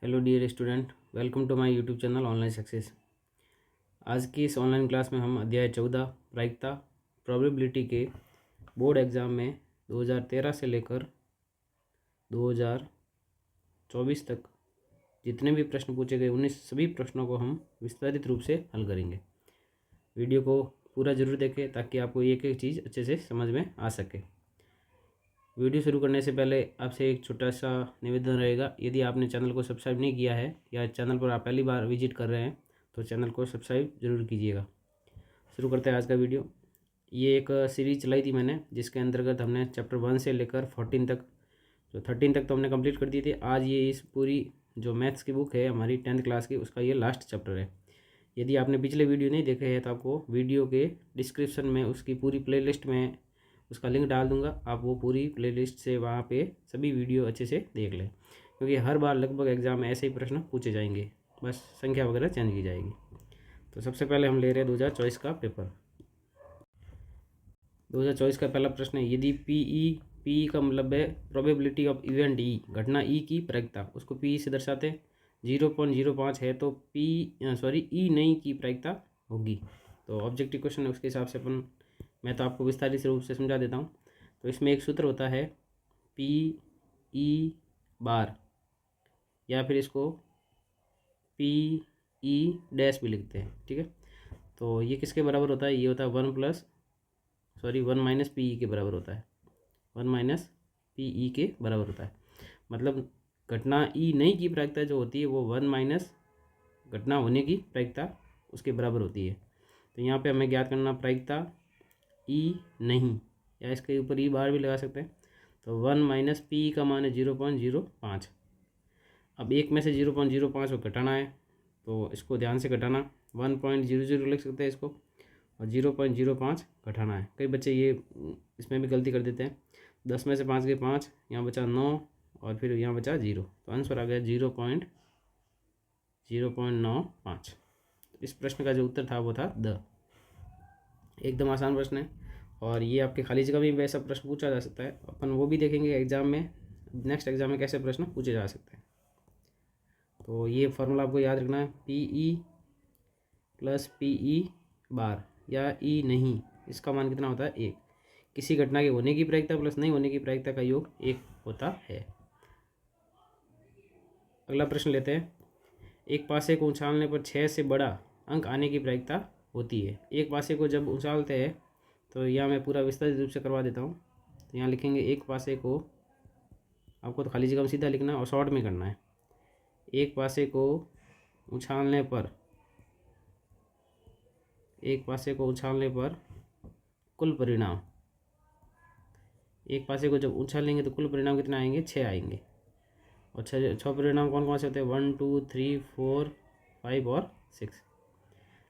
Hello dear student, welcome to my YouTube channel online success. आज की इस online class में हम अध्याय 14 प्रायिकता प्रोबेबिलिटी के बोर्ड एग्ज़ाम में 2013 से लेकर 2024 तक जितने भी प्रश्न पूछे गए उन सभी प्रश्नों को हम विस्तारित रूप से हल करेंगे। वीडियो को पूरा ज़रूर देखें ताकि आपको एक एक चीज़ अच्छे से समझ में आ सके। वीडियो शुरू करने से पहले आपसे एक छोटा सा निवेदन रहेगा, यदि आपने चैनल को सब्सक्राइब नहीं किया है या चैनल पर आप पहली बार विजिट कर रहे हैं तो चैनल को सब्सक्राइब जरूर कीजिएगा। शुरू करते हैं आज का वीडियो। ये एक सीरीज चलाई थी मैंने, जिसके अंतर्गत हमने चैप्टर 1 से लेकर 14 तक, जो 13 तक तो हमने कंप्लीट कर दिए थे। आज ये इस पूरी जो मैथ्स की बुक है हमारी 10th क्लास की, उसका ये लास्ट चैप्टर है। यदि आपने पिछले वीडियो नहीं देखे हैं तो आपको वीडियो के डिस्क्रिप्शन में उसकी पूरी प्लेलिस्ट में उसका लिंक डाल दूंगा। आप वो पूरी प्लेलिस्ट से वहाँ पे सभी वीडियो अच्छे से देख लें, क्योंकि हर बार लगभग एग्ज़ाम में ऐसे ही प्रश्न पूछे जाएंगे, बस संख्या वगैरह चेंज की जाएगी। तो सबसे पहले हम ले रहे हैं 2024 का पेपर। 2024 का पहला प्रश्न है, यदि पी का मतलब है प्रोबेबिलिटी ऑफ इवेंट ई, घटना ई की प्रायिकता, उसको पी से दर्शाते हैं। 0.05 है तो ई नहीं की प्रायिकता होगी। तो ऑब्जेक्टिव क्वेश्चन है, उसके हिसाब से मैं तो आपको विस्तारित रूप से समझा देता हूँ। तो इसमें एक सूत्र होता है पी ई बार, या फिर इसको पी ई डैश भी लिखते हैं, ठीक है। तो ये किसके बराबर होता है? ये होता है 1 माइनस पी ई के बराबर होता है। 1 माइनस पी ई के बराबर होता है। मतलब घटना ई नहीं की प्रायिकता जो होती है वो 1 माइनस घटना होने की प्रायिकता उसके बराबर होती है। तो यहाँ पे हमें ज्ञात करना प्रायिकता ई नहीं, या इसके ऊपर ई बार भी लगा सकते हैं। तो 1 माइनस पी का मान है 0.05। अब एक में से 0.05 को घटाना है, तो इसको ध्यान से घटाना। 1.00 लिख सकते हैं इसको, और 0.05 घटाना है। कई बच्चे ये इसमें भी गलती कर देते हैं। 10 में से 5 गए 5, यहाँ बचा 9 और फिर यहाँ बचा 0, तो आंसर आ गया 0.95। इस प्रश्न का जो उत्तर था वो था द। एकदम आसान प्रश्न है, और ये आपके खाली जगह में भी वैसा प्रश्न पूछा जा सकता है। अपन वो भी देखेंगे एग्जाम में, नेक्स्ट एग्जाम में कैसे प्रश्न पूछे जा सकते हैं। तो ये फार्मूला आपको याद रखना है, P E plus P E bar या ई नहीं, इसका मान कितना होता है? 1। किसी घटना के होने की प्रायिकता प्लस नहीं होने की प्रायिकता का योग 1 होता है। अगला प्रश्न लेते हैं। एक पासे को उछालने पर 6 से बड़ा अंक आने की प्रायिकता होती है। एक पासे को जब उछालते हैं, तो यहाँ मैं पूरा विस्तारित रूप से करवा देता हूँ। तो यहाँ लिखेंगे एक पासे को, आपको तो खाली जगह में सीधा लिखना है और शॉर्ट में करना है। एक पासे को उछालने पर, कुल परिणाम, एक पासे को जब उछालेंगे तो कुल परिणाम कितना आएंगे? 6 आएंगे। और 6 परिणाम कौन कौन से होते हैं? 1 2 3 4 5 और 6।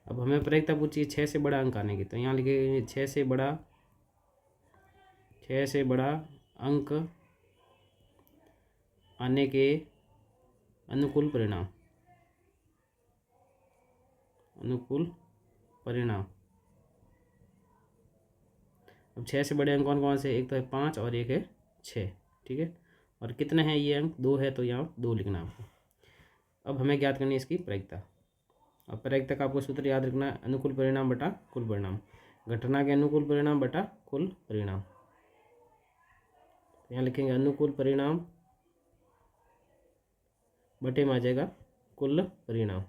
अब हमें प्रायिकता पूछिए 6 से बड़ा अंक आने की, तो यहाँ लिखेंगे 6 से बड़ा अंक आने के अनुकूल परिणाम। अब 6 से बड़े अंक कौन कौन से? एक तो है 5 और एक है 6, ठीक है। और कितने हैं ये अंक? 2 है, तो यहाँ 2 लिखना है आपको। अब हमें ज्ञात करनी है इसकी प्रायिकता। अब प्रायिकता का आपको सूत्र याद रखना है, अनुकूल परिणाम बटा कुल परिणाम। घटना के अनुकूल परिणाम बटा कुल परिणाम। यहाँ लिखेंगे अनुकूल परिणाम बटे में आ जाएगा कुल परिणाम।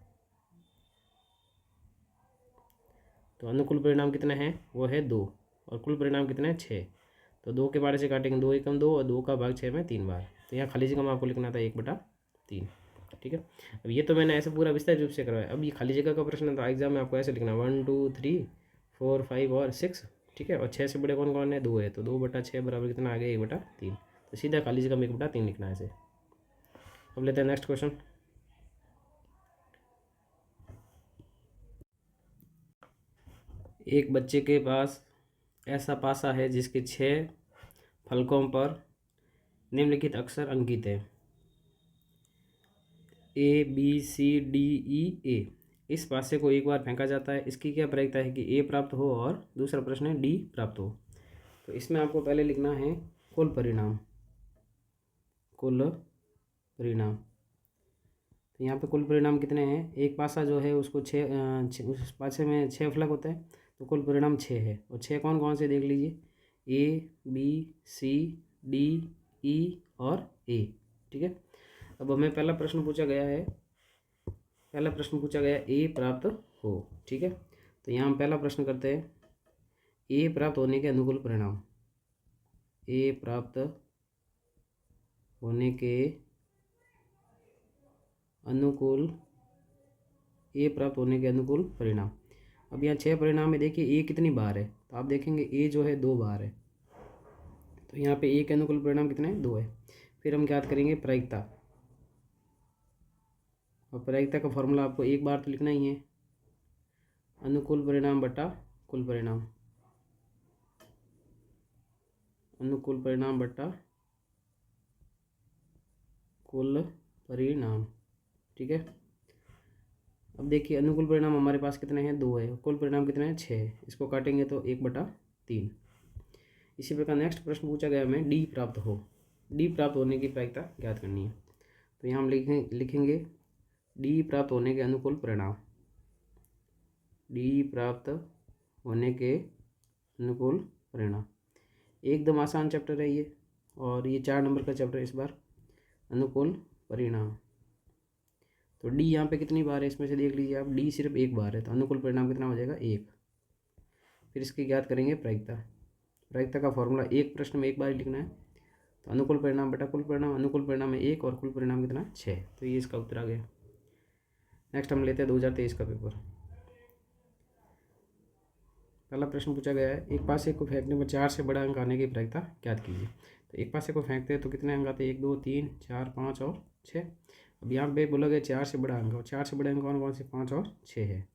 तो अनुकूल परिणाम कितने हैं? वो है 2, और कुल परिणाम कितने हैं? 6। तो 2 के बारे से काटेंगे, 2 एकम 2 और 2 का भाग 6 में 3 बार। तो यहाँ खाली जगह में आपको लिखना था 1/3, ठीक है। अब ये तो मैंने ऐसे पूरा विस्तार रूप से करवाया। अब ये खाली जगह का प्रश्न था, एग्जाम में आपको ऐसे लिखना 1 2 3 4 5 और 6, ठीक है। और 6 से बड़े कौन कौन है? 2 है, तो 2/6 बराबर कितना आ गया? 1/3। तो सीधा खाली जगह में 1/3 लिखना है ऐसे। अब लेते हैं नेक्स्ट क्वेश्चन। एक बच्चे के पास ऐसा पासा है जिसके 6 फलकों पर निम्नलिखित अक्षर अंकित है, ABCDEA। इस पासे को एक बार फेंका जाता है, इसकी क्या प्रायिकता है कि A प्राप्त हो और दूसरा प्रश्न है D प्राप्त हो। तो इसमें आपको पहले लिखना है कुल परिणाम। तो यहाँ पे कुल परिणाम कितने हैं, एक पासा जो है उसको उस पासे में 6 फलक होता है, तो कुल परिणाम 6 है। और 6 कौन कौन से देख लीजिए, A B C D E और ए। ठीक है, अब हमें पहला प्रश्न पूछा गया है, ए प्राप्त हो। ठीक है, तो यहाँ हम पहला प्रश्न करते हैं, ए प्राप्त होने के अनुकूल परिणाम। ए प्राप्त होने के अनुकूल परिणाम। अब यहाँ 6 परिणाम में देखिए ए कितनी बार है, तो आप देखेंगे ए जो है 2 बार है, तो यहाँ पे ए के अनुकूल परिणाम कितने हैं, 2 है। फिर हम याद करेंगे प्रायिकता, और प्रायिकता का फॉर्मूला आपको एक बार तो लिखना ही है, अनुकूल परिणाम बटा कुल परिणाम, अनुकूल परिणाम बटा कुल परिणाम। ठीक है, अब देखिए अनुकूल परिणाम हमारे पास कितने हैं, 2 है, कुल परिणाम कितने हैं, 6 है, इसको काटेंगे तो 1/3। इसी प्रकार नेक्स्ट प्रश्न पूछा गया हमें डी प्राप्त होने की प्रायिकता ज्ञात करनी है। तो यहाँ हम लिखेंगे डी प्राप्त होने के अनुकूल परिणाम, डी प्राप्त होने के अनुकूल परिणाम। एकदम आसान चैप्टर है ये, और ये 4 नंबर का चैप्टर है इस बार, अनुकूल परिणाम। तो डी यहाँ पे कितनी बार है, इसमें से देख लीजिए आप, डी सिर्फ एक बार है, तो अनुकूल परिणाम कितना हो जाएगा, 1। फिर इसकी ज्ञात करेंगे प्रायिकता का फॉर्मूला एक प्रश्न में एक बार ही लिखना है, तो अनुकूल परिणाम बटा कुल परिणाम, अनुकूल परिणाम में 1 और कुल परिणाम कितना, 6। तो ये इसका उत्तर आ गया। नेक्स्ट हम लेते हैं 2023 का पेपर। पहला प्रश्न पूछा गया है, एक पासे को फेंकने पर 4 से बड़ा अंक आने की प्रायिकता ज्ञात कीजिए। तो एक पासे को फेंकते हैं तो कितने अंक आते हैं, 1 2 3 4 5 और 6। अब यहाँ पे बोला गया 4 से बड़ा अंक, और 4 से बड़े अंक कौन कौन से, 5 और 6 है।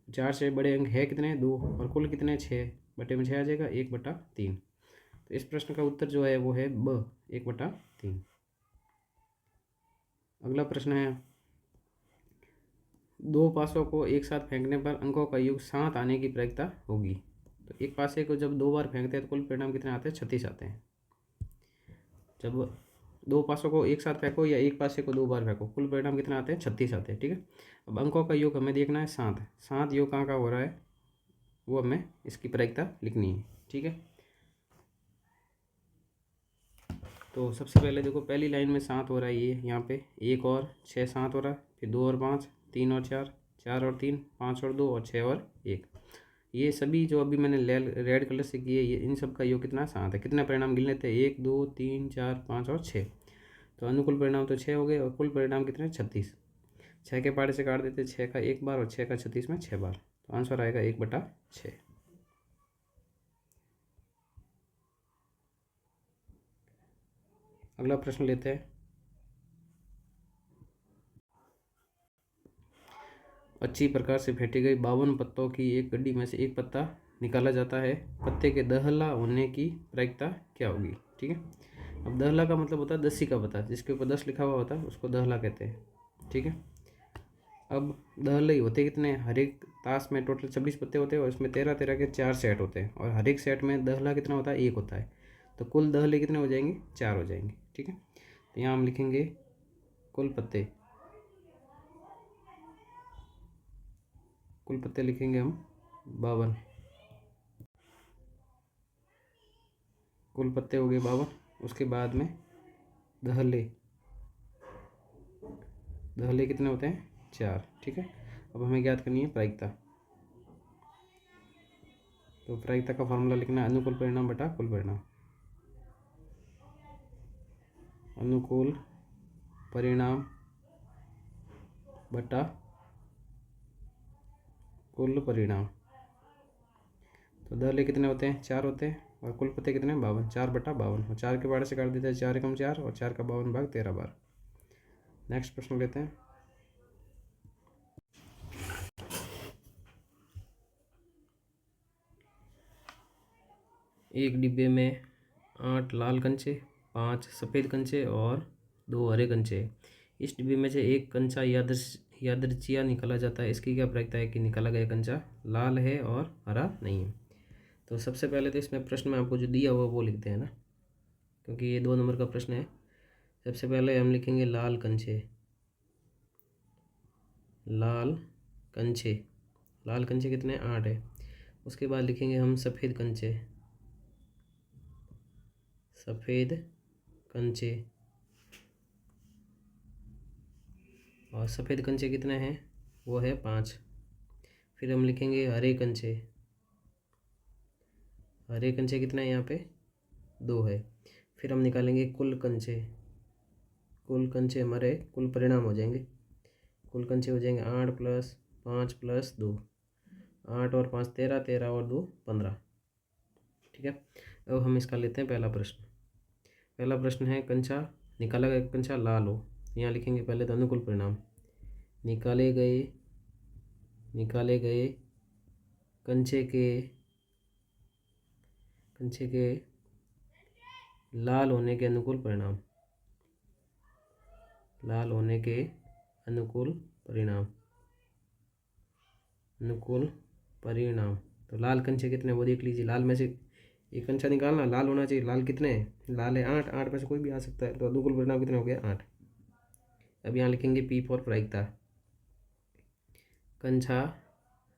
4 से बड़े अंक है कितने, 2, और कुल कितने, 6 बटे में 6 आ जाएगा, 1/3। तो इस प्रश्न का उत्तर जो है वो है ब, 1/3। अगला प्रश्न है, 2 पासों को एक साथ फेंकने पर अंकों का योग 7 आने की प्रायिकता होगी। तो एक पासे को जब 2 बार फेंकते हैं तो कुल परिणाम कितने आते हैं, 36 आते हैं। जब 2 पासों को एक साथ फेंको या एक पासे को 2 बार फेंको, कुल परिणाम कितने आते हैं, 36 आते हैं। ठीक है, अब अंकों का योग हमें देखना है 7 योग कहाँ का हो रहा है, वो हमें इसकी प्रायिकता लिखनी है। ठीक है, तो सबसे पहले देखो पहली लाइन में 7 हो रहा है, ये यहाँ पे 1 और 6 7 हो रहा है, फिर 2 और 5, 3 और 4, 4 और 3, 5 और 2 और 6 और 1। ये सभी जो अभी मैंने रेड कलर से किए, ये इन सब का योग कितना, 7 है। कितने परिणाम गिन लेते हैं, 1 2 3 4 5 और 6। तो अनुकूल परिणाम तो 6 हो गए, और कुल परिणाम कितने, 36। 6 के पाड़े से काट देते, 6 का 1 बार और 6 का 36 में 6 बार, तो आंसर आएगा 1/6। अगला प्रश्न लेते हैं, अच्छी प्रकार से फेंटी गई 52 पत्तों की एक गड्डी में से एक पत्ता निकाला जाता है, पत्ते के दहला होने की प्रायिकता क्या होगी। ठीक है, अब दहला का मतलब होता है 10 का पत्ता, जिसके ऊपर 10 लिखा हुआ होता है उसको दहला कहते हैं। ठीक है, अब दहले होते कितने, हर एक ताश में टोटल 26 पत्ते होते हैं, और इसमें 13 के 4 सेट होते हैं, और हर एक सेट में दहला कितना होता है, 1 होता है। तो कुल दहले कितने हो जाएंगे, 4 हो जाएंगे। ठीक है, तो यहाँ हम लिखेंगे कुल पत्ते लिखेंगे हम 52, कुल पत्ते हो गए 52। उसके बाद में दहले कितने होते हैं, 4। ठीक है, अब हमें ज्ञात करनी है प्रायिकता। तो प्रायिकता का फॉर्मूला लिखना है, अनुकूल परिणाम बटा कुल परिणाम, अनुकूल परिणाम बटा कुल परिणाम। तो दहले कितने होते हैं, 4 होते हैं, और कुल पत्ते कितने हैं, 52, 4/52, और 4 के बारे से काट देते हैं, 4 एकम 4, और 4 का 52 भाग 13 बार। नेक्स्ट प्रश्न लेते हैं, एक डिब्बे में 8 लाल कंचे, 5 सफ़ेद कंचे और 2 हरे कंचे। इस डिब्बे में से एक कंचा यादृच्छिया निकाला जाता है, इसकी क्या प्रायिकता है कि निकाला गया कंचा लाल है और हरा नहीं है। तो सबसे पहले तो इसमें प्रश्न में आपको जो दिया हुआ वो लिखते हैं ना, क्योंकि ये 2 नंबर का प्रश्न है। सबसे पहले हम लिखेंगे लाल कंचे, लाल कंचे, लाल कंचे कितने 8 है। उसके बाद लिखेंगे हम सफ़ेद कंचे, सफ़ेद कंचे, और सफ़ेद कंचे कितने हैं, वो है 5। फिर हम लिखेंगे हरे कंचे, हरे कंचे कितने हैं यहाँ पे 2 है। फिर हम निकालेंगे कुल कंचे, कुल कंचे हमारे कुल परिणाम हो जाएंगे, कुल कंचे हो जाएंगे 8 + 5 + 2, 8 और 5 13, 13 और 2 15। ठीक है, अब हम इसका लेते हैं पहला प्रश्न। पहला प्रश्न है कंचा निकाला गया कंचा लाल हो, यहाँ लिखेंगे पहले तो अनुकूल परिणाम, निकाले गए कंचे के लाल होने के अनुकूल परिणाम, लाल होने के अनुकूल परिणाम, अनुकूल परिणाम। तो लाल कंचे कितने वो देख लीजिए, लाल में से एक कंचा निकालना, लाल होना चाहिए, लाल कितने हैं, लाल है 8, 8 में से कोई भी आ सकता है, तो अनुकूल परिणाम कितने हो गए 8। अब यहाँ लिखेंगे P फॉर प्रायिकता, कंचा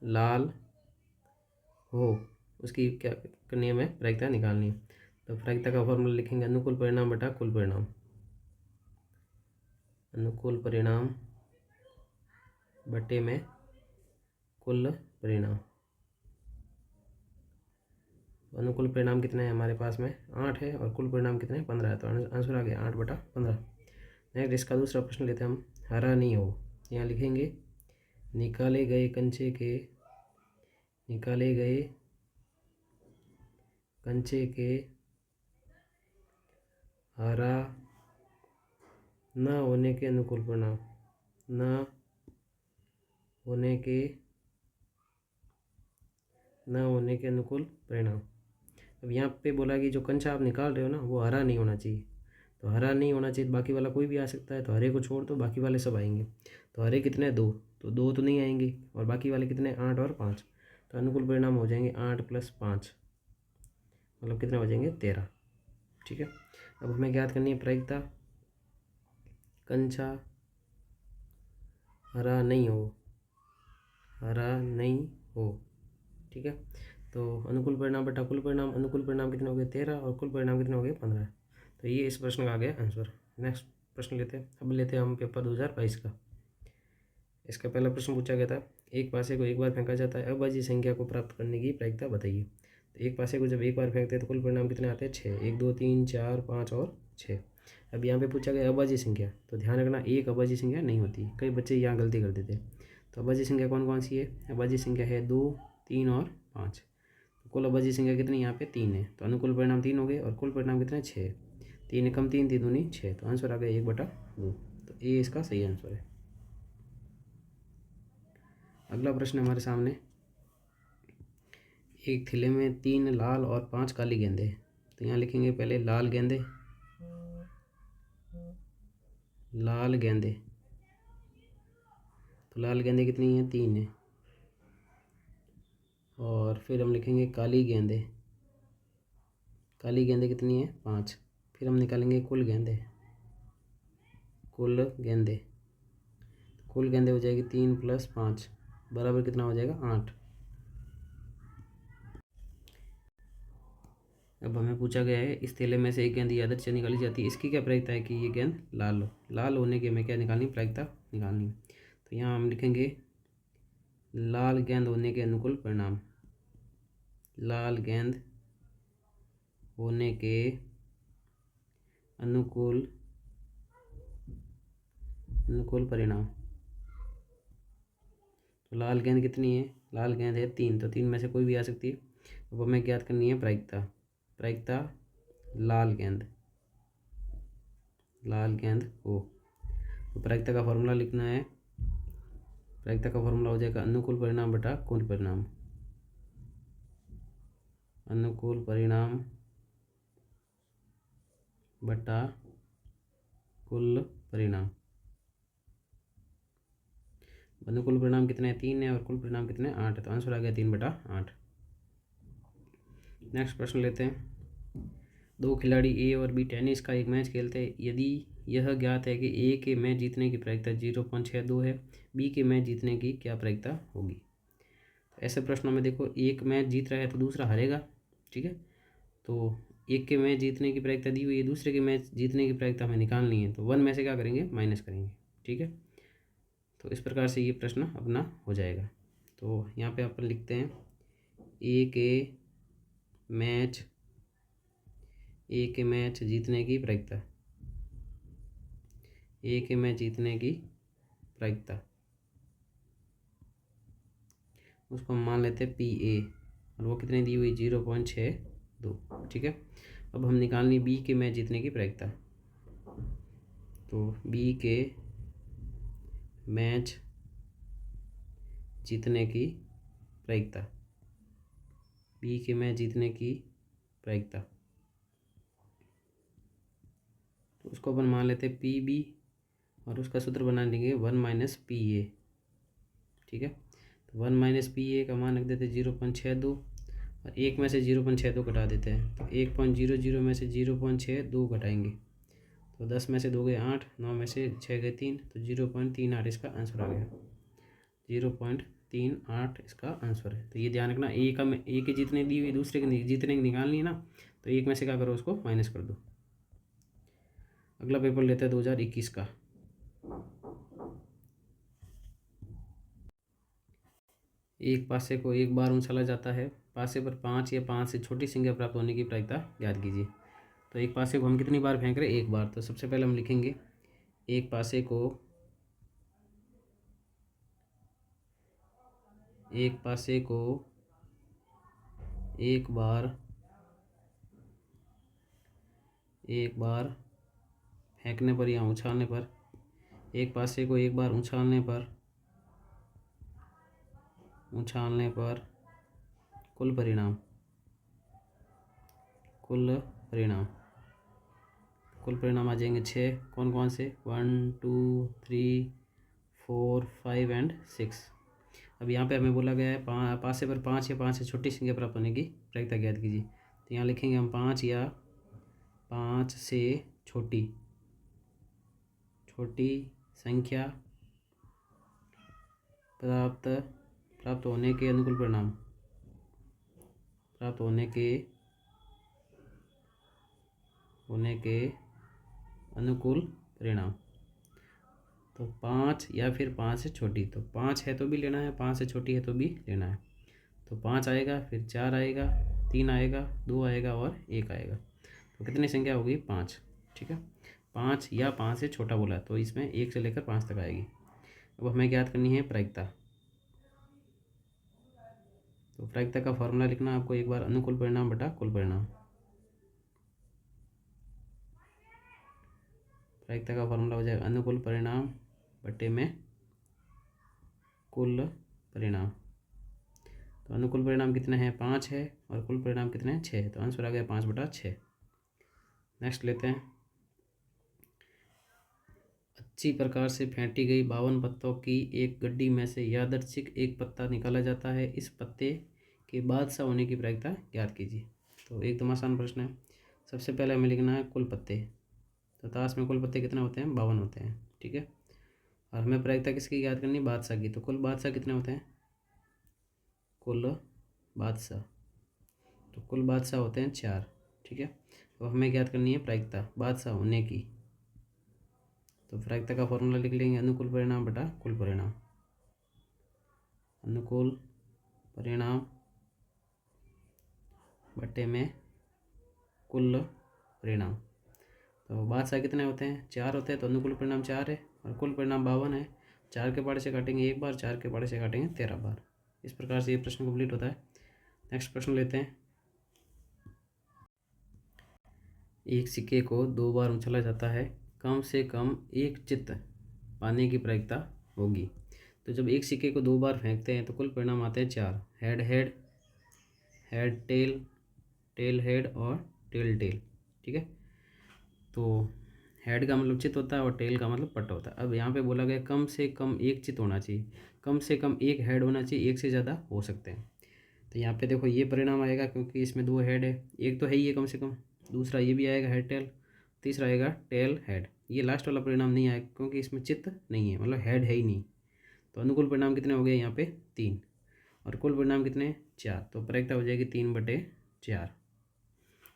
लाल हो उसकी क्या करनी है, हमें प्रायिकता निकालनी है। तो प्रायिकता का फॉर्मूला लिखेंगे अनुकूल परिणाम बटा कुल परिणाम, अनुकूल परिणाम बटे में कुल परिणाम। अनुकूल परिणाम कितने हैं हमारे पास में 8 है, और कुल परिणाम कितने हैं 15 है, तो आंसर आ गया 8/15। नेक्स्ट इसका दूसरा प्रश्न लेते हैं हम, हरा नहीं हो, यहाँ लिखेंगे निकाले गए कंचे के हरा न होने के अनुकूल परिणाम, न होने के अनुकूल परिणाम। अब यहाँ पे बोला कि जो कंचा आप निकाल रहे हो ना वो हरा नहीं होना चाहिए, तो हरा नहीं होना चाहिए, बाकी वाला कोई भी आ सकता है, तो हरे को छोड़ दो बाकी वाले सब आएंगे। तो हरे कितने 2, तो 2 तो नहीं आएंगे, और बाकी वाले कितने 8 और 5, तो अनुकूल परिणाम हो जाएंगे 8 + 5, मतलब कितने हो जाएंगे 13। ठीक है, अब हमें ज्ञात करनी है प्रायिकता, कंचा हरा नहीं हो। ठीक है, तो अनुकूल परिणाम बटा कुल परिणाम, अनुकूल परिणाम कितने हो गए 13 और कुल परिणाम कितने हो गए 15। तो ये इस प्रश्न का आ गया आंसर। नेक्स्ट प्रश्न लेते हैं, अब लेते हैं हम पेपर 2022 का। इसका पहला प्रश्न पूछा गया था, एक पासे को एक बार फेंका जाता है, अभाज्य संख्या को प्राप्त करने की प्रायिकता बताइए। तो एक पासे को जब एक बार फेंकते हैं तो कुल परिणाम कितने आते हैं 6, 1 2 3 4 5 और 6। अब यहाँ पे पूछा गया अभाज्य संख्या, तो ध्यान रखना एक अभाज्य संख्या नहीं होती, कई बच्चे यहाँ गलती कर देते हैं। तो अभाज्य संख्या कौन कौन सी है, अभाज्य संख्या है 2 3 और 5। तो कुल अभाज्य संख्या कितनी यहाँ पे 3 है, तो अनुकूल परिणाम 3 हो गए, और कुल परिणाम कितने 6, 3 कम 3 3 दूनी 6, तो आंसर आ गया 1/2। तो ये इसका सही आंसर है। अगला प्रश्न हमारे सामने, एक थैले में 3 लाल और 5 काली गेंदे, तो यहाँ लिखेंगे पहले लाल गेंदे, तो लाल गेंदे कितनी है 3 है, और फिर हम लिखेंगे काली गेंदे कितनी है 5। फिर हम निकालेंगे कुल गेंदे हो जाएगी 3 + 5 बराबर कितना हो जाएगा 8। अब हमें पूछा गया है इस थैले में से एक गेंद यादृच्छिक से निकाली जाती है, इसकी क्या प्रायिकता है कि ये गेंद लाल होने की हमें क्या निकालनी, प्रायिकता निकालनी। तो यहाँ हम लिखेंगे लाल गेंद होने के अनुकूल परिणाम, लाल गेंद होने के अनुकूल परिणाम। तो लाल गेंद कितनी है, लाल गेंद है 3, तो 3 में से कोई भी आ सकती है। अब हमें ज्ञात करनी है प्रायिकता लाल गेंद हो। तो प्रायिकता का फॉर्मूला लिखना है, प्रायिकता का फॉर्मूला हो जाएगा अनुकूल परिणाम बटा कुल परिणाम, अनुकूल परिणाम बटा कुल परिणाम। अनुकूल परिणाम कितने 3 है, और कुल परिणाम कितने 8 है, तो आंसर आ गया 3/8। नेक्स्ट प्रश्न लेते हैं, 2 खिलाड़ी ए और बी टेनिस का एक मैच खेलते हैं, यदि यह ज्ञात है कि ए के मैच जीतने की प्रायिकता 0.62 है, बी के मैच जीतने की क्या प्रायिकता होगी। तो ऐसे प्रश्नों में देखो एक मैच जीत रहा है तो दूसरा हारेगा, ठीक है। तो एक के मैच जीतने की प्रायिकता दी हुई है, दूसरे के मैच जीतने की प्रायिकता हमें निकालनी है, तो 1 में से क्या करेंगे, माइनस करेंगे, ठीक है। तो इस प्रकार से ये प्रश्न अपना हो जाएगा। तो यहाँ पे अपन लिखते हैं ए के मैच जीतने की प्रायिकता, ए के मैच जीतने की प्रायिकता, उसको हम मान लेते हैं पी ए, और वो कितने दी हुई, 0.62, ठीक है। अब हम निकालनी बी के मैच जीतने की प्रायिकता, तो बी के मैच जीतने की प्रायिकता, बी के मैच जीतने की प्रायिकता, तो उसको अपन मान लेते हैं पी बी, और उसका सूत्र बना लेंगे 1 माइनस पी ए, ठीक है। तो 1 माइनस पी ए का मान रख देते 0.62, और एक में से 0.62 घटा देते हैं, तो 1.00 में से 0.62 घटाएंगे, तो 10 में से 2 गए 8, 9 में से 6 गए 3, तो 0.38 इसका आंसर आ गया, 0.38 इसका आंसर है। तो ये ध्यान रखना, ए के जीतने दी हुई, दूसरे के जीतने की निकालनी है ना, तो एक में से क्या करो, उसको माइनस कर दो। अगला पेपर लेते हैं 2021 का। एक पासे को एक बार उछाला जाता है, पासे पर 5 या 5 से छोटी संख्या प्राप्त होने की प्रायिकता ज्ञात कीजिए। तो एक पासे को हम कितनी बार फेंक रहे हैं, एक बार। तो सबसे पहले हम लिखेंगे एक पासे को एक बार फेंकने पर या उछालने पर, एक पासे को एक बार उछालने पर कुल परिणाम आ जाएंगे 6। कौन कौन से, 1 2 3 4 5 एंड 6। अब यहाँ पे हमें बोला गया है पासे पर 5 या 5 से छोटी संख्या प्राप्त होने की प्रायिकता ज्ञात कीजिए। तो यहाँ लिखेंगे हम 5 या 5 से छोटी संख्या प्राप्त होने के अनुकूल परिणाम, तो 5 या फिर 5 से छोटी, तो 5 है तो भी लेना है, 5 से छोटी है तो भी लेना है। तो 5 आएगा, फिर 4 आएगा, 3 आएगा, 2 आएगा और 1 आएगा, तो कितनी संख्या होगी, 5, ठीक है। 5 या 5 से छोटा बोला, तो इसमें 1 से लेकर 5 तक आएगी। अब हमें ज्ञात करनी है प्रायिकता। तो प्रायिकता का फॉर्मूला लिखना आपको एक बार, अनुकूल परिणाम बटा कुल परिणाम। प्रायिकता का फॉर्मूला हो जाएगा अनुकूल परिणाम बटे में कुल परिणाम। तो अनुकूल परिणाम कितने हैं, 5 है, और कुल परिणाम कितने हैं, 6 है, तो आंसर आ गया 5/6। नेक्स्ट लेते हैं, अच्छी प्रकार से फेंटी गई 52 पत्तों की एक गड्डी में से यादृच्छिक एक पत्ता निकाला जाता है, इस पत्ते के बादशाह होने की प्रायिकता ज्ञात कीजिए। तो एकदम आसान प्रश्न है। सबसे पहले हमें लिखना है कुल पत्ते, तो ताश में कुल पत्ते कितने होते हैं, 52 होते हैं, ठीक है। और हमें प्रायिकता किसकी ज्ञात करनी, बादशाह की। तो कुल बादशाह कितने होते हैं, कुल बादशाह होते हैं 4, ठीक है। तो हमें ज्ञात करनी है प्रायिकता बादशाह होने की। तो प्रायिकता का फॉर्मूला लिख लेंगे, अनुकूल परिणाम बटा कुल परिणाम। अनुकूल परिणाम बटे में कुल परिणाम। तो बादशाह कितने होते हैं, 4 होते हैं, तो अनुकूल परिणाम 4 है, और कुल परिणाम 52 है। 4 के पहाड़े से काटेंगे 1 बार, 4 के पहाड़े से काटेंगे 13 बार। इस प्रकार से ये प्रश्न कंप्लीट होता है। नेक्स्ट प्रश्न लेते हैं, एक सिक्के को 2 बार उछला जाता है, कम से कम एक चित्त पाने की प्रायिकता होगी। तो जब एक सिक्के को 2 बार फेंकते हैं तो कुल परिणाम आते हैं 4, हेड टेल, टेल हेड और टेल टेल, ठीक है। तो हेड का मतलब चित होता है और टेल का मतलब पट्टा होता है। अब यहाँ पे बोला गया कम से कम एक चित होना चाहिए, कम से कम एक हेड होना चाहिए, एक से ज़्यादा हो सकते हैं। तो यहाँ पे देखो ये परिणाम आएगा, क्योंकि इसमें 2 हेड है, एक तो है ही है कम से कम, दूसरा ये भी आएगा हेड टेल, तीसरा आएगा टेल हेड। ये लास्ट वाला परिणाम नहीं आएगा क्योंकि इसमें चित्त नहीं है, मतलब हेड है ही नहीं। तो अनुकूल परिणाम कितने हो गए यहाँ पे 3, और कुल परिणाम कितने 4, तो प्रायिकता हो जाएगी 3/4।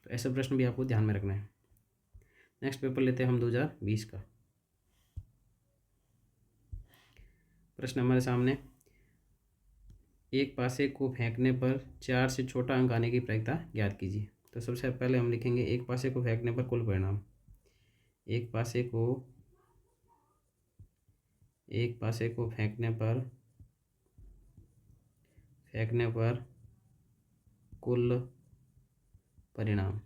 तो ऐसा प्रश्न भी आपको ध्यान में रखना है। नेक्स्ट पेपर लेते हैं हम 2020 का। प्रश्न हमारे सामने, एक पासे को फेंकने पर 4 से छोटा अंक आने की प्रायिकता ज्ञात कीजिए। तो सबसे पहले हम लिखेंगे एक पासे को फेंकने पर कुल परिणाम। एक पासे को फेंकने पर कुल परिणाम।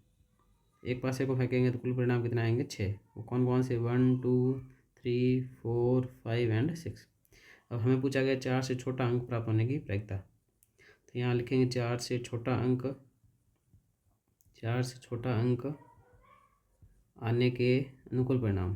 एक पासे को फेंकेंगे तो कुल परिणाम कितना आएंगे 6। वो कौन कौन से 1 2 3 4 5 एंड 6। अब हमें पूछा गया 4 से छोटा अंक प्राप्त होने की प्रायिकता। तो यहाँ लिखेंगे 4 से छोटा अंक आने के अनुकूल परिणाम,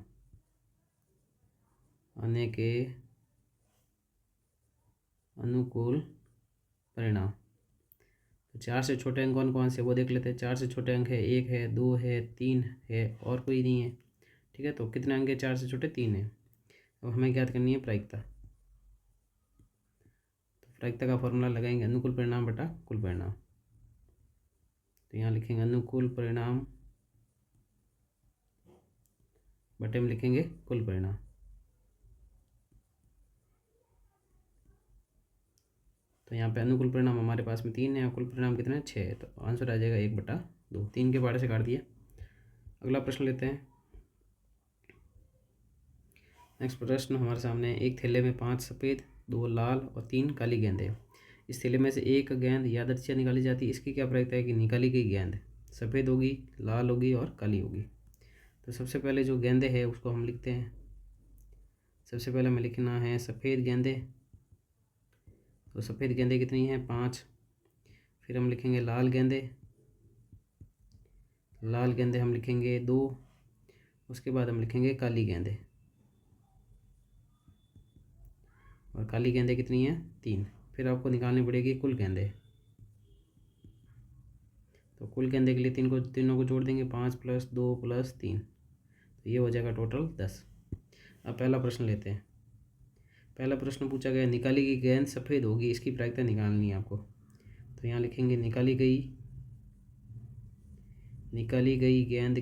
तो 4 से छोटे अंक कौन कौन से वो देख लेते हैं। 4 से छोटे अंक है 1 है 2 है 3 है और कोई नहीं है, ठीक है। तो कितने अंक है 4 से छोटे 3 है। अब हमें ज्ञात करनी है प्रायिकता। तो प्रायिकता का फॉर्मूला लगाएंगे अनुकूल परिणाम बटा कुल परिणाम। तो यहाँ लिखेंगे अनुकूल परिणाम बटे में लिखेंगे कुल परिणाम। तो यहाँ पे अनुकूल परिणाम हमारे पास में 3 है और कुल परिणाम कितना है 6 है। तो आंसर आ जाएगा 1/2। 3 के बारे से काट दिया। अगला प्रश्न लेते हैं। नेक्स्ट प्रश्न हमारे सामने, एक थैले में 5 सफ़ेद 2 लाल और 3 काली गेंद है। इस थैले में से एक गेंद यादृच्छिक निकाली जाती है। इसकी क्या प्रायिकता है कि निकाली गई गेंद सफ़ेद होगी, लाल होगी और काली होगी। तो सबसे पहले जो गेंदे है उसको हम लिखते हैं। सबसे पहले हमें लिखना है सफ़ेद गेंदे। तो सफ़ेद गेंदे कितनी हैं 5। फिर हम लिखेंगे लाल गेंदे हम लिखेंगे 2। उसके बाद हम लिखेंगे काली गेंदे, और काली गेंदे कितनी हैं 3। फिर आपको निकालनी पड़ेगी कुल गेंदे। तो कुल गेंदे के लिए तीनों को जोड़ देंगे 5 + 2 + 3, तो ये हो जाएगा टोटल 10। अब पहला प्रश्न लेते हैं। पहला प्रश्न पूछा गया निकाली गई गेंद सफ़ेद होगी, इसकी प्रायिकता निकालनी है आपको। तो यहाँ लिखेंगे निकाली गई गेंद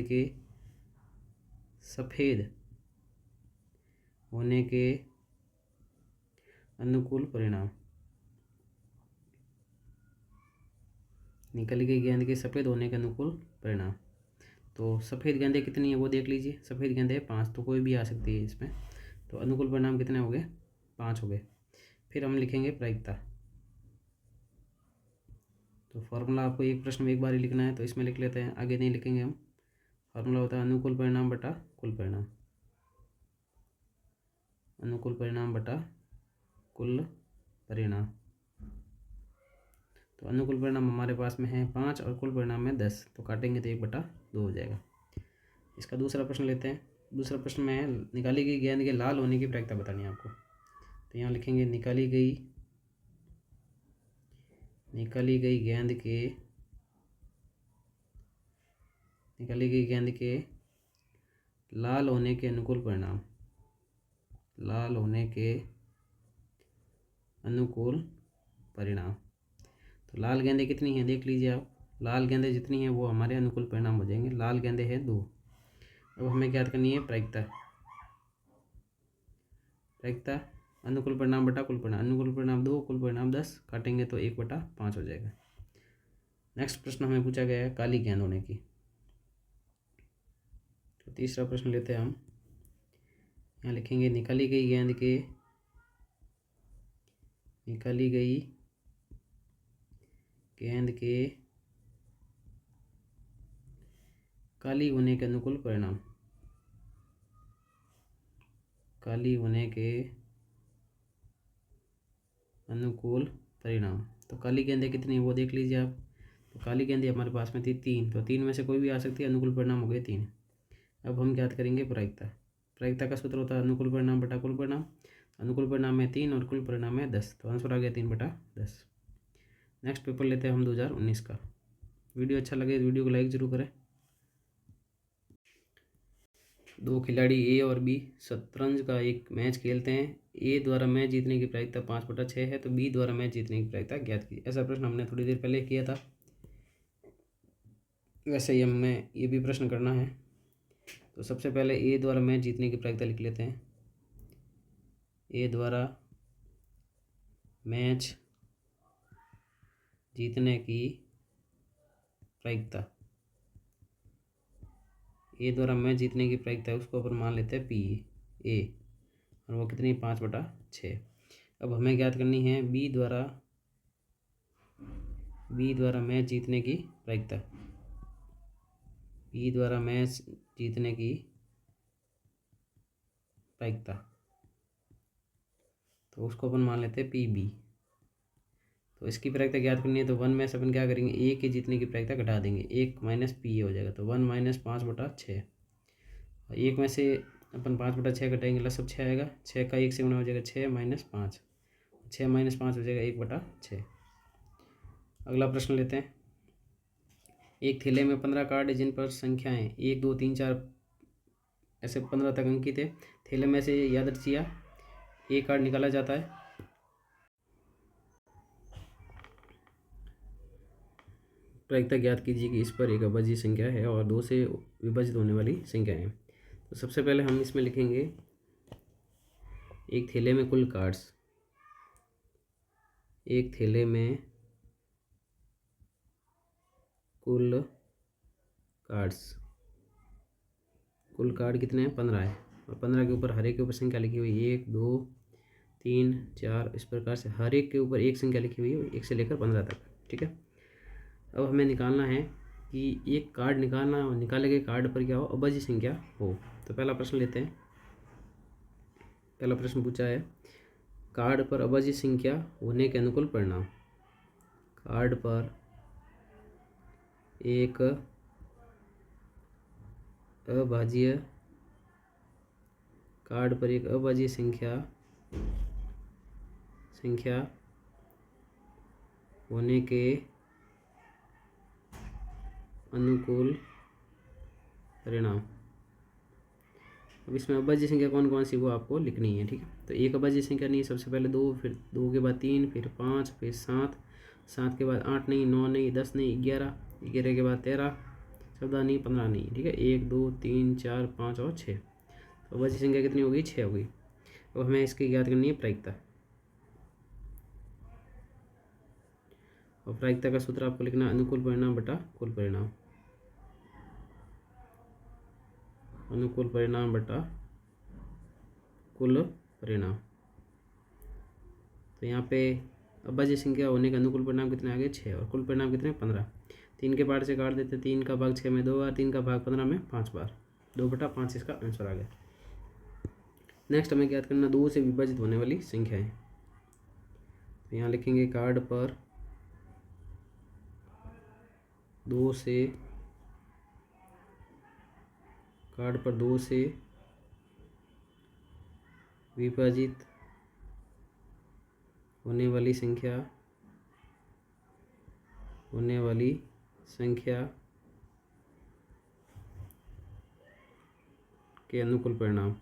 के सफ़ेद होने के अनुकूल परिणाम। निकाली गई गेंद के सफ़ेद होने के अनुकूल परिणाम। तो सफ़ेद गेंदें कितनी है वो देख लीजिए। सफ़ेद गेंदें 5, तो कोई भी आ सकती है इसमें। तो अनुकूल परिणाम कितने हो गए 5 हो गए। फिर हम लिखेंगे प्रायिकता। तो फार्मूला आपको एक प्रश्न में एक बार ही लिखना है, तो इसमें लिख लेते हैं, आगे नहीं लिखेंगे हम। फार्मूला होता है अनुकूल परिणाम बटा कुल परिणाम। अनुकूल परिणाम बटा कुल परिणाम। तो अनुकूल परिणाम हमारे पास में है 5 और कुल परिणाम में 10, तो काटेंगे तो 1/2 हो जाएगा। इसका दूसरा प्रश्न लेते हैं। दूसरा प्रश्न में है निकाली गई गेंद के लाल होने की प्रायिकता बतानी है आपको। तो यहाँ लिखेंगे निकाली गई गेंद के लाल होने के अनुकूल परिणाम। तो लाल गेंदें कितनी हैं देख लीजिए आप। लाल गेंदें जितनी हैं वो हमारे अनुकूल परिणाम हो जाएंगे। लाल गेंदें हैं 2। अब हमें ज्ञात करनी है प्रायिकता। अनुकूल परिणाम बटा कुल परिणाम। अनुकूल परिणाम 2, कुल परिणाम 10, काटेंगे तो 1/5 हो जाएगा। नेक्स्ट प्रश्न हमें पूछा गया है काली गेंद होने की। तो तीसरा प्रश्न लेते हैं हम। यहाँ लिखेंगे निकाली गई गेंद के काली होने के अनुकूल परिणाम। तो काली गेंदें कितनी है वो देख लीजिए आप। तो काली गेंदें हमारे पास में थी 3, तो 3 में से कोई भी आ सकती है। अनुकूल परिणाम हो गए 3। अब हम ज्ञात करेंगे प्रायिकता का सूत्र होता है अनुकूल परिणाम बटा कुल परिणाम। अनुकूल परिणाम में 3 और कुल परिणाम में 10, तो आंसर आ गया 3/10। नेक्स्ट पेपर लेते हैं हम 2019 का। वीडियो अच्छा लगे तो वीडियो को लाइक ज़रूर करें। दो खिलाड़ी ए और बी शतरंज का एक मैच खेलते हैं। ए द्वारा मैच जीतने की प्रायिकता 5/6 है, तो बी द्वारा मैच जीतने की प्रायिकता ज्ञात कीजिए। ऐसा प्रश्न हमने थोड़ी देर पहले किया था, वैसे ही हमें ये भी प्रश्न करना है। तो सबसे पहले ए द्वारा मैच जीतने की प्रायिकता लिख लेते हैं। ए द्वारा मैच जीतने की प्रायिकता, ए द्वारा मैच जीतने की प्रायिकता है, उसको अपन मान लेते हैं पी ए, और वो कितनी 5/6। अब हमें ज्ञात करनी है बी द्वारा मैच जीतने की प्रायिकता। बी द्वारा मैच जीतने की प्रायिकता, तो उसको अपन मान लेते हैं पी बी। तो इसकी प्रायिकता ज्ञात करनी है, तो 1 में से अपन क्या करेंगे, ए के जीतने की प्रायिकता घटा देंगे, 1 माइनस पी हो जाएगा, तो 1 माइनस 5/6। एक में से अपन 5/6 घटाएंगे, लसब 6 आएगा, 6 का 1 से गुणा हो जाएगा, 6 माइनस 5, 6 माइनस 5 हो जाएगा 1/6। अगला प्रश्न लेते हैं। एक थैले में 15 कार्ड जिन पर संख्याएं 1 2 3 4 ऐसे 15 तक अंकित है। थैले में से यादृच्छिया एक कार्ड निकाला जाता है। प्रायिकता ज्ञात कीजिए कि इस पर एक अभाज्य संख्या है और 2 से विभाजित होने वाली संख्या है। तो सबसे पहले हम इसमें लिखेंगे एक थैले में कुल कार्ड्स, एक थैले में कुल कार्ड कितने हैं, 15 है, और 15 के ऊपर हर एक के ऊपर संख्या लिखी हुई है 1 2 3 4, इस प्रकार से हर एक के ऊपर एक संख्या लिखी हुई है 1 से लेकर 15 तक। ठीक है, अब हमें निकालना है कि एक कार्ड निकाले गए कार्ड पर क्या हो, अभाज्य संख्या हो। तो पहला प्रश्न लेते हैं। पहला प्रश्न पूछा है कार्ड पर अभाज्य संख्या होने के अनुकूल परिणाम। कार्ड पर एक अभाज्य संख्या होने के अनुकूल परिणाम। अब इसमें अभाज्य संख्या कौन कौन सी वो आपको लिखनी है। ठीक है, तो एक अभाज्य संख्या नहीं, सबसे पहले 2, फिर 2 के बाद 3, फिर 5, फिर 7, 7 के बाद 8 नहीं, 9 नहीं, 10 नहीं, 11, 11 के बाद 13, 14 नहीं, 15 नहीं। ठीक है, 1 2 3 4 5 और 6, तो अभाज्य संख्या कितनी होगी, 6 होगी। अब हमें इसकी ज्ञात करनी है प्रायिकता, और प्रायिकता का सूत्र आपको लिखना अनुकूल परिणाम बटा कुल परिणाम, अनुकूल परिणाम बटा कुल परिणाम। तो यहाँ पे अभाज्य संख्या होने का अनुकूल परिणाम कितने आ गए, 6, और कुल परिणाम कितने, 15। 3 के पार्ट से काट देते, 3 का भाग 6 में 2 बार, 3 का भाग 15 में 5 बार, 2/5 इसका आंसर आ गया। नेक्स्ट हमें ज्ञात करना 2 से विभाजित होने वाली संख्या है। तो यहाँ लिखेंगे कार्ड पर 2 से विभाजित होने वाली संख्या के अनुकूल परिणाम।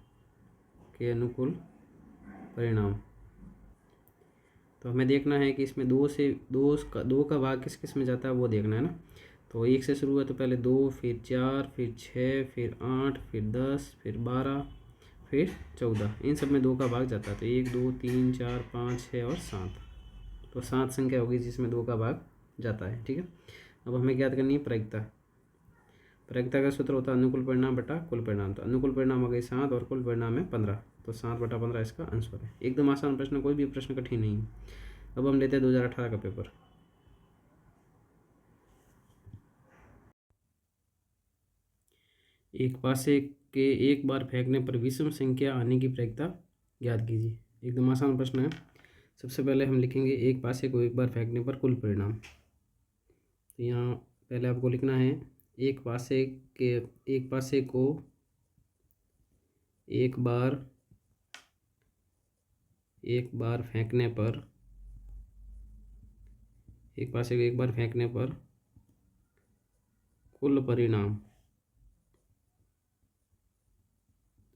तो हमें देखना है कि इसमें 2 का भाग किस किस में जाता है वो देखना है ना। तो 1 से शुरू है, तो पहले 2, फिर 4, फिर 6, फिर 8, फिर 10, फिर 12, फिर 14, इन सब में 2 का भाग जाता है। तो 1 2 3 4 5 6 और 7, तो 7 संख्या होगी जिसमें 2 का भाग जाता है। ठीक है, अब हमें ज्ञात करनी है प्रायिकता। प्रायिकता का सूत्र होता है अनुकूल परिणाम बटा कुल परिणाम। तो अनुकूल परिणाम हो गए 7 और कुल परिणाम है 15, तो 7/15 इसका आंसर है। एकदम आसान प्रश्न, कोई भी प्रश्न कठिन नहीं है। अब हम लेते हैं 2018 का पेपर। एक पासे के एक बार फेंकने पर विषम संख्या आने की प्रायिकता ज्ञात कीजिए। एकदम आसान प्रश्न है। सबसे पहले हम लिखेंगे एक पासे को एक बार फेंकने पर कुल परिणाम। तो यहाँ पहले आपको लिखना है एक पासे को एक बार फेंकने पर, एक पासे को एक बार फेंकने पर कुल परिणाम।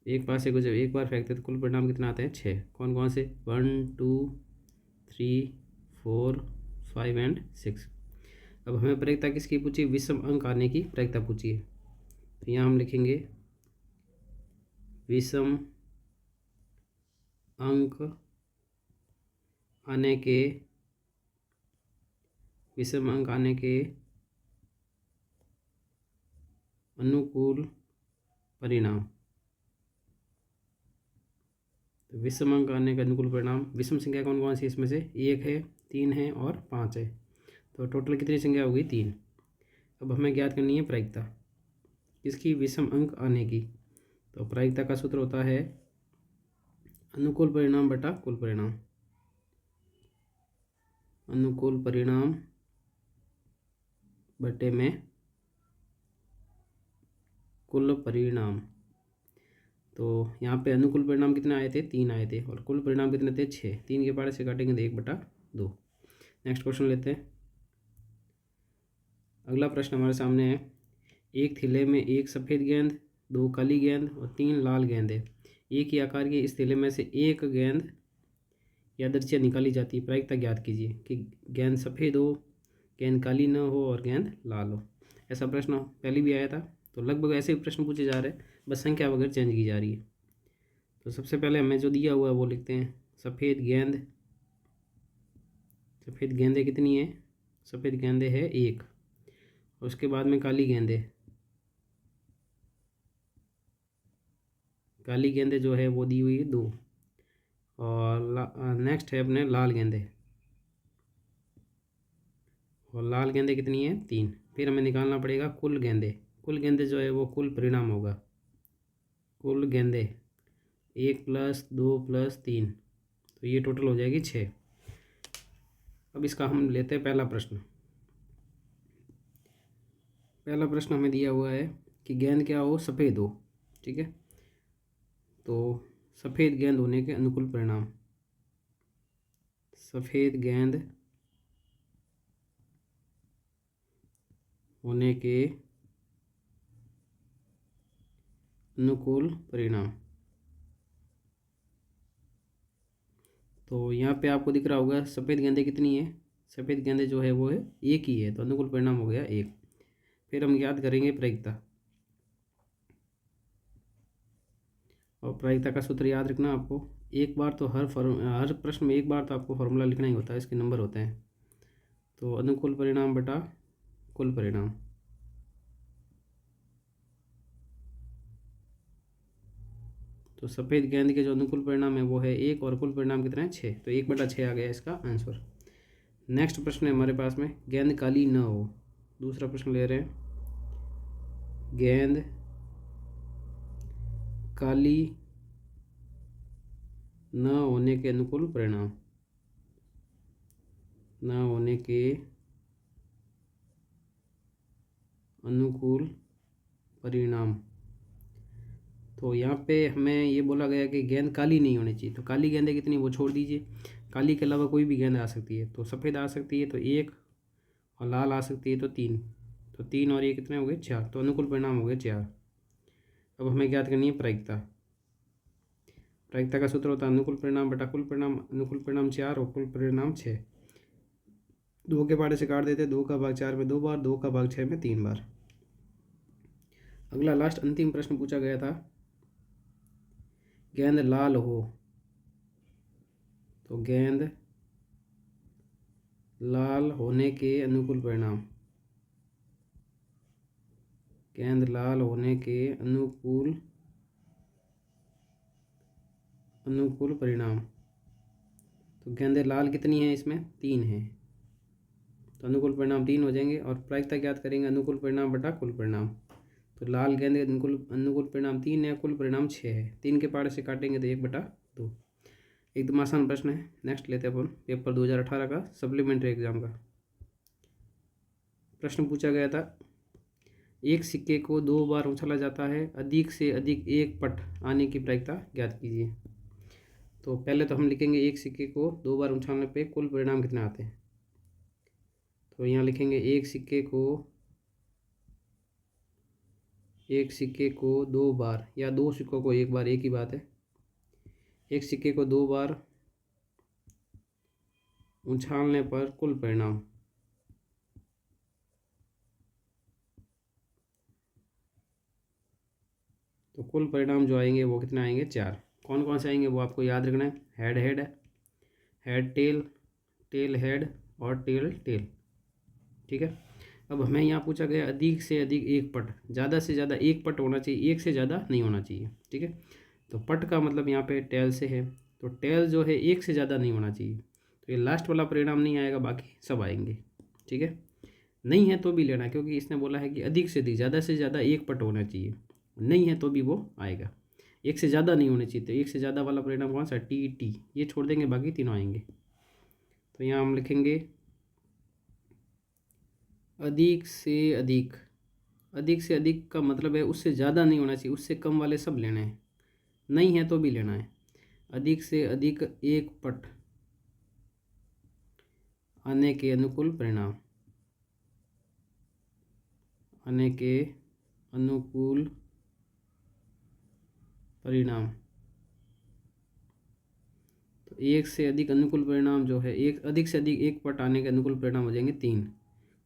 एक पास से कुछ एक बार फेंकते तो कुल परिणाम कितना आते हैं 6। कौन कौन से 1 2 3 4 5 एंड 6। अब हमें प्रयोक्ता किसकी पूछी, विषम अंक आने की प्रयोक्ता पूछी है। तो यहाँ हम लिखेंगे विषम अंक आने के अनुकूल परिणाम। तो विषम अंक आने का अनुकूल परिणाम, विषम संख्या कौन कौन सी इसमें से 1 है, 3 है और 5 है। तो टोटल कितनी संख्या होगी 3। अब हमें ज्ञात करनी है प्रायिकता किसकी, विषम अंक आने की। तो प्रायिकता का सूत्र होता है अनुकूल परिणाम बटा कुल परिणाम। अनुकूल परिणाम बटे में कुल परिणाम। तो यहाँ पे अनुकूल परिणाम कितने आए थे, 3 आए थे, और कुल परिणाम कितने थे 6। 3 के पारे से काटेंगे तो 1/2। नेक्स्ट क्वेश्चन लेते हैं। अगला प्रश्न हमारे सामने है, एक थैले में 1 सफ़ेद गेंद, 2 काली गेंद और 3 लाल गेंद है। एक ही आकार के इस थैले में से एक गेंद यादृच्छिक निकाली जाती है। प्रायिकता ज्ञात कीजिए कि गेंद सफ़ेद हो, गेंद काली न हो और गेंद लाल हो। ऐसा प्रश्न पहले भी आया था। तो लगभग ऐसे ही प्रश्न पूछे जा रहे हैं, बस संख्या वगैरह चेंज की जा रही है। तो सबसे पहले हमें जो दिया हुआ है वो लिखते हैं। सफ़ेद गेंदें कितनी है, सफ़ेद गेंदें है 1। और उसके बाद में काली गेंदें जो है वो दी हुई है 2। और नेक्स्ट है अपने लाल गेंदें, और लाल गेंदें कितनी है 3। फिर हमें निकालना पड़ेगा कुल गेंदें जो है वो कुल परिणाम होगा। कुल गेंदें 1 + 2 + 3, तो ये टोटल हो जाएगी 6। अब इसका हम लेते हैं पहला प्रश्न। पहला प्रश्न हमें दिया हुआ है कि गेंद क्या हो, सफ़ेद हो। ठीक है, तो सफ़ेद गेंद होने के अनुकूल परिणाम। सफ़ेद गेंद होने के अनुकूल परिणाम। तो यहाँ पे आपको दिख रहा होगा सफ़ेद गेंदें कितनी है, सफ़ेद गेंदें जो है वो है 1 ही है, तो अनुकूल परिणाम हो गया 1। फिर हम याद करेंगे प्रायिकता, और प्रायिकता का सूत्र याद रखना आपको। एक बार तो हर प्रश्न में एक बार तो आपको फॉर्मूला लिखना ही होता है, इसके नंबर होते हैं। तो अनुकूल परिणाम बटा कुल परिणाम। तो सफ़ेद गेंद के जो अनुकूल परिणाम है वो है 1, और कुल परिणाम कितना है 6। तो 1/6 आ गया इसका आंसर। नेक्स्ट प्रश्न है हमारे पास में, गेंद काली न हो। दूसरा प्रश्न ले रहे हैं, गेंद काली न होने के अनुकूल परिणाम। न होने के अनुकूल परिणाम। तो यहाँ पे हमें ये बोला गया कि गेंद काली नहीं होनी चाहिए। तो काली गेंदें कितनी वो छोड़ दीजिए, काली के अलावा कोई भी गेंद आ सकती है। तो सफ़ेद आ सकती है तो 1, और लाल आ सकती है तो 3। तो 3 और 1 कितने हो गए 4। तो अनुकूल परिणाम हो गए 4। अब हमें ज्ञात करनी है प्रायिकता। प्रायिकता का सूत्र होता है अनुकूल परिणाम बटा कुल परिणाम। अनुकूल परिणाम 4 और कुल परिणाम 6। 2 के पारे से काट देते, 2 का भाग 4 में 2 बार, 2 का भाग 6 में 3 बार। अगला लास्ट अंतिम प्रश्न पूछा गया था, गेंद लाल हो। तो गेंद लाल होने के अनुकूल परिणाम। गेंद लाल होने के अनुकूल परिणाम। तो गेंदें लाल कितनी है, इसमें 3 है, तो अनुकूल परिणाम 3 हो जाएंगे। और प्रायिकता ज्ञात करेंगे अनुकूल परिणाम बटा कुल परिणाम। तो लाल गेंद अनुकूल परिणाम 3 है, कुल परिणाम 6 है। 3 के पारे से काटेंगे तो 1/2। एकदम आसान प्रश्न है। नेक्स्ट लेते हैं अपन पेपर 2018 का सप्लीमेंट्री एग्जाम का। प्रश्न पूछा गया था, एक सिक्के को 2 बार उछाला जाता है, अधिक से अधिक 1 पट आने की प्रायिकता ज्ञात कीजिए। तो पहले तो हम लिखेंगे एक सिक्के को 2 बार उछालने पे कुल परिणाम कितने आते हैं। तो यहाँ लिखेंगे एक सिक्के को एक सिक्के को 2 बार या 2 सिक्कों को 1 बार, एक ही बात है। एक सिक्के को 2 बार उछालने पर कुल परिणाम, तो कुल परिणाम जो आएंगे वो कितने आएंगे? 4। कौन कौन से आएंगे वो आपको याद रखना है। Head head, head tail, tail head और टेल टेल। ठीक है। अब हमें यहाँ पूछा गया अधिक से अधिक एक पट, ज़्यादा से ज़्यादा एक पट होना चाहिए, एक से ज़्यादा नहीं होना चाहिए। ठीक है। तो पट का मतलब यहाँ पे टेल से है, तो टेल जो है एक से ज़्यादा नहीं होना चाहिए। तो ये लास्ट वाला परिणाम नहीं आएगा, बाकी सब आएंगे। ठीक है। नहीं है तो भी लेना, क्योंकि इसने बोला है कि अधिक से अधिक, ज़्यादा से ज़्यादा एक पट होना चाहिए। नहीं है तो भी वो आएगा। एक से ज़्यादा नहीं होने चाहिए, तो एक से ज़्यादा वाला परिणाम कौन सा? टी टी, ये छोड़ देंगे, बाकी तीनों आएंगे। तो यहाँ हम लिखेंगे अधिक से अधिक। अधिक से अधिक का मतलब है उससे ज़्यादा नहीं होना चाहिए, उससे कम वाले सब लेने हैं। नहीं है तो भी लेना है। अधिक से अधिक एक पट आने के अनुकूल परिणाम, आने के अनुकूल परिणाम। तो एक से अधिक अनुकूल परिणाम जो है, एक अधिक से अधिक एक पट आने के अनुकूल परिणाम हो जाएंगे 3।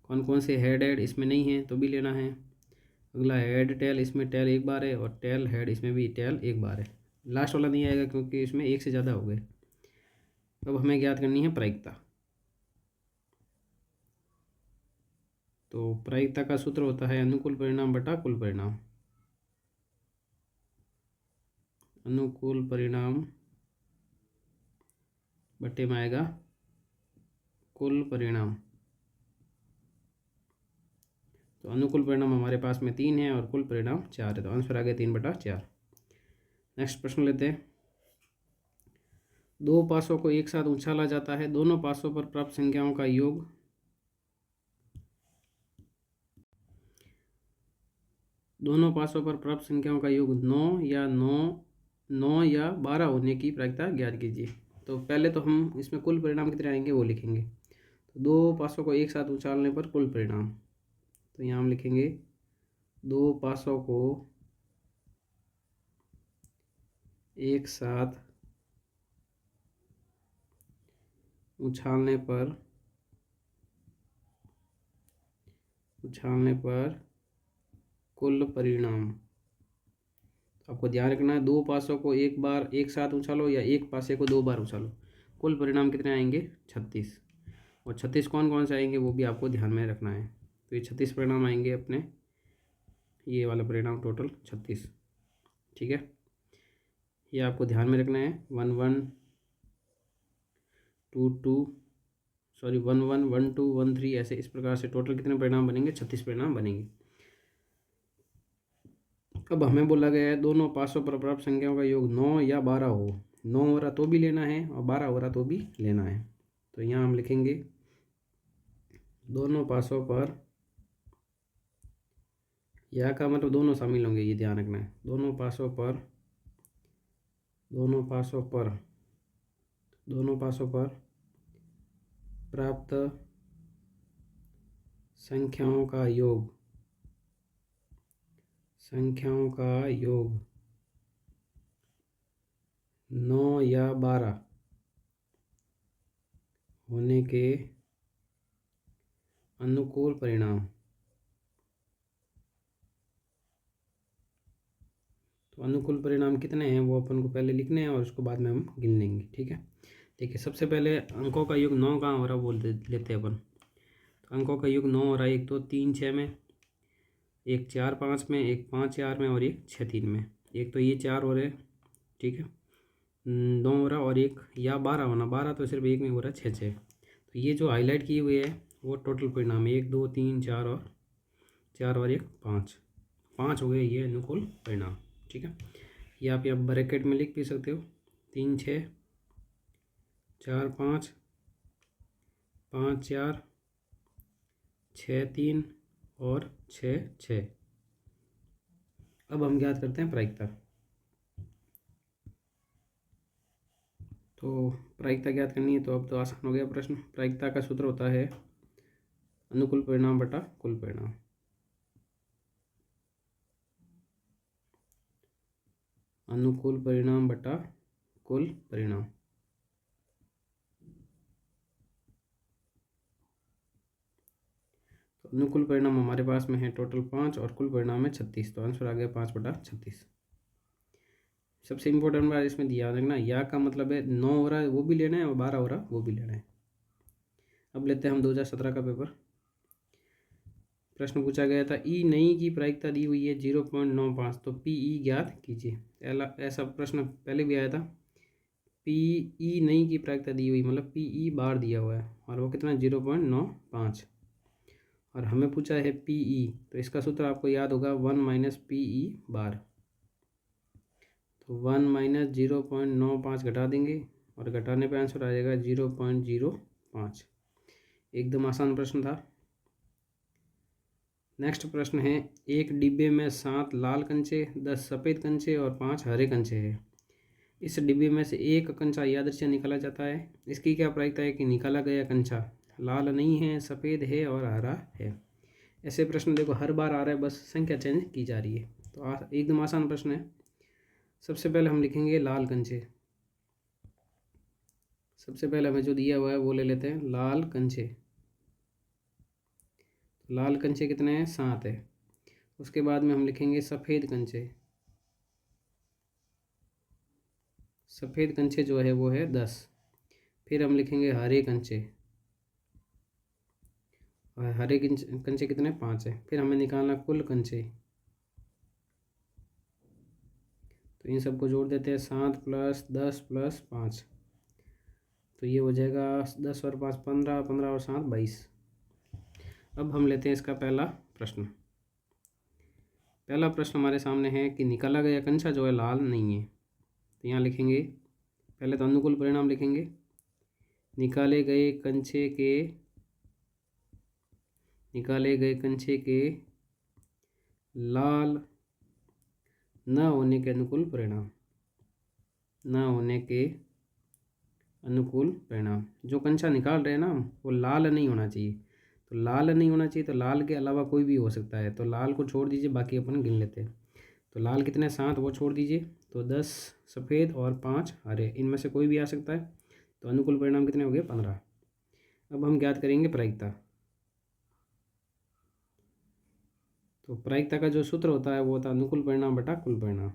कौन कौन से? हेड हेड, इसमें नहीं है तो भी लेना है। अगला हेड टेल, इसमें टेल एक बार है, और टेल हेड, इसमें भी टेल एक बार है। लास्ट वाला नहीं आएगा क्योंकि इसमें एक से ज़्यादा हो गए। अब हमें ज्ञात करनी है प्रायिकता। तो प्रायिकता का सूत्र होता है अनुकूल परिणाम बटा कुल परिणाम। अनुकूल परिणाम बटे में आएगा कुल परिणाम। तो अनुकूल परिणाम हमारे पास में 3 है और कुल परिणाम 4 है, तो आंसर आ गया 3/4। नेक्स्ट प्रश्न लेते हैं। 2 पासों को एक साथ उछाला जाता है, दोनों पासों पर प्राप्त संख्याओं का योग दोनों पासों पर प्राप्त संख्याओं का योग 9 या 12 होने की प्रायिकता ज्ञात कीजिए। तो पहले तो हम इसमें कुल परिणाम कितने आएंगे वो लिखेंगे। तो 2 पासों को एक साथ उछालने पर कुल परिणाम, तो यहाँ हम लिखेंगे 2 पासों को एक साथ उछालने पर कुल परिणाम। आपको ध्यान रखना है 2 पासों को एक बार एक साथ उछालो या एक पासे को 2 बार उछालो, कुल परिणाम कितने आएंगे? 36। और 36 कौन कौन से आएंगे वो भी आपको ध्यान में रखना है। तो ये 36 परिणाम आएंगे अपने, ये वाला परिणाम टोटल 36। ठीक है। ये आपको ध्यान में रखना है। 1 1 2 2 सॉरी 1 1 1 2 1 3, ऐसे इस प्रकार से टोटल कितने परिणाम बनेंगे? 36 परिणाम बनेंगे। अब हमें बोला गया है दोनों पासों पर प्राप्त संख्याओं का योग 9 या 12 हो। 9 हो रहा तो भी लेना है और 12 हो रहा तो भी लेना है। तो यहाँ हम लिखेंगे दोनों पासों पर, या का मतलब दोनों शामिल होंगे, ये ध्यान रखना है। दोनों पासों पर प्राप्त संख्याओं का योग 9 या 12 होने के अनुकूल परिणाम। तो अनुकूल परिणाम कितने हैं वो अपन को पहले लिखने हैं और उसको बाद में हम गिन लेंगे। ठीक है। देखिए सबसे पहले अंकों का योग 9 कहाँ हो रहा है वो लेते हैं अपन। तो अंकों का योग 9 हो रहा है, एक तो 3 6 में, एक 4 5 में, एक 5 4 में और एक 6 3 में। एक तो ये 4 हो रहे हैं। ठीक है। 9 हो रहा और एक या 12 होना, 12 तो सिर्फ एक में हो रहा है 6 6। तो ये जो हाईलाइट किए हुए है वो टोटल परिणाम है, 1 2 3 4 और एक 5 हो गए ये अनुकूल परिणाम। ठीक है। ये आप यहाँ ब्रैकेट में लिख भी सकते हो। 3 6 4 5 5 4 6 3 और 6 6। अब हम ज्ञात करते हैं प्रायिकता। तो प्रायिकता ज्ञात करनी है, तो अब तो आसान हो गया प्रश्न। प्रायिकता का सूत्र होता है अनुकूल परिणाम बटा कुल परिणाम। अनुकूल परिणाम बटा कुल परिणाम। तो अनुकूल परिणाम हमारे पास में है टोटल 5 और कुल परिणाम है 36, तो आंसर आ गया 5/36। सबसे इम्पोर्टेंट बात इसमें ध्यान रखना, या का मतलब है 9 हो रहा है वो भी लेना है और 12 हो रहा है वो भी लेना है। अब लेते हैं हम 2017 का पेपर। प्रश्न पूछा गया था ई नई की प्रायिकता दी हुई है 0.95, तो पी ई ज्ञात कीजिए। ऐसा प्रश्न पहले भी आया था। पी ई नई की प्रायिकता दी हुई मतलब पी ई बार दिया हुआ है और वो कितना 0.95, और हमें पूछा है पी ई, तो इसका सूत्र आपको याद होगा 1 - पी ई बार। तो 1 - 0.95 घटा देंगे और घटाने पे आंसर आ जाएगा 0.05। एकदम आसान प्रश्न था। नेक्स्ट प्रश्न है, एक डिब्बे में 7 लाल कंचे, 10 सफ़ेद कंचे और 5 हरे कंचे हैं। इस डिब्बे में से एक कंचा यादृच्छिक निकाला जाता है। इसकी क्या प्रायिकता है कि निकाला गया कंचा लाल नहीं है, सफ़ेद है और हरा है। ऐसे प्रश्न देखो हर बार आ रहा है, बस संख्या चेंज की जा रही है। तो एकदम आसान प्रश्न है। सबसे पहले हम लिखेंगे लाल कंचे। सबसे पहले हमें जो दिया हुआ है वो ले लेते हैं लाल कंचे। लाल कंचे कितने हैं 7 है। उसके बाद में हम लिखेंगे सफ़ेद कंचे। सफ़ेद कंचे जो है वो है 10। फिर हम लिखेंगे हरे कंचे, और हरे कंचे कितने 5 है। फिर हमें निकालना कुल कंचे, तो इन सबको जोड़ देते हैं 7 + 10 + 5, तो ये हो जाएगा 10 और 5 15, 15 और 7 22। अब हम लेते हैं इसका पहला प्रश्न। पहला प्रश्न हमारे सामने है कि निकाला गया कंचा जो है लाल नहीं है। तो यहाँ लिखेंगे पहले तो अनुकूल परिणाम लिखेंगे। निकाले गए कंचे के लाल न होने के अनुकूल परिणाम। न होने के अनुकूल परिणाम, जो कंचा निकाल रहे हैं ना हम, वो लाल नहीं होना चाहिए। तो लाल नहीं होना चाहिए, तो लाल के अलावा कोई भी हो सकता है, तो लाल को छोड़ दीजिए, बाकी अपन गिन लेते हैं। तो लाल कितने 7, वो छोड़ दीजिए। तो 10 सफ़ेद और 5 हरे, इनमें से कोई भी आ सकता है। तो अनुकूल परिणाम कितने हो गए 15। अब हम ज्ञात करेंगे प्रायिकता। तो प्रायिकता का जो सूत्र होता है वो होता है अनुकूल परिणाम बटा कुल परिणाम।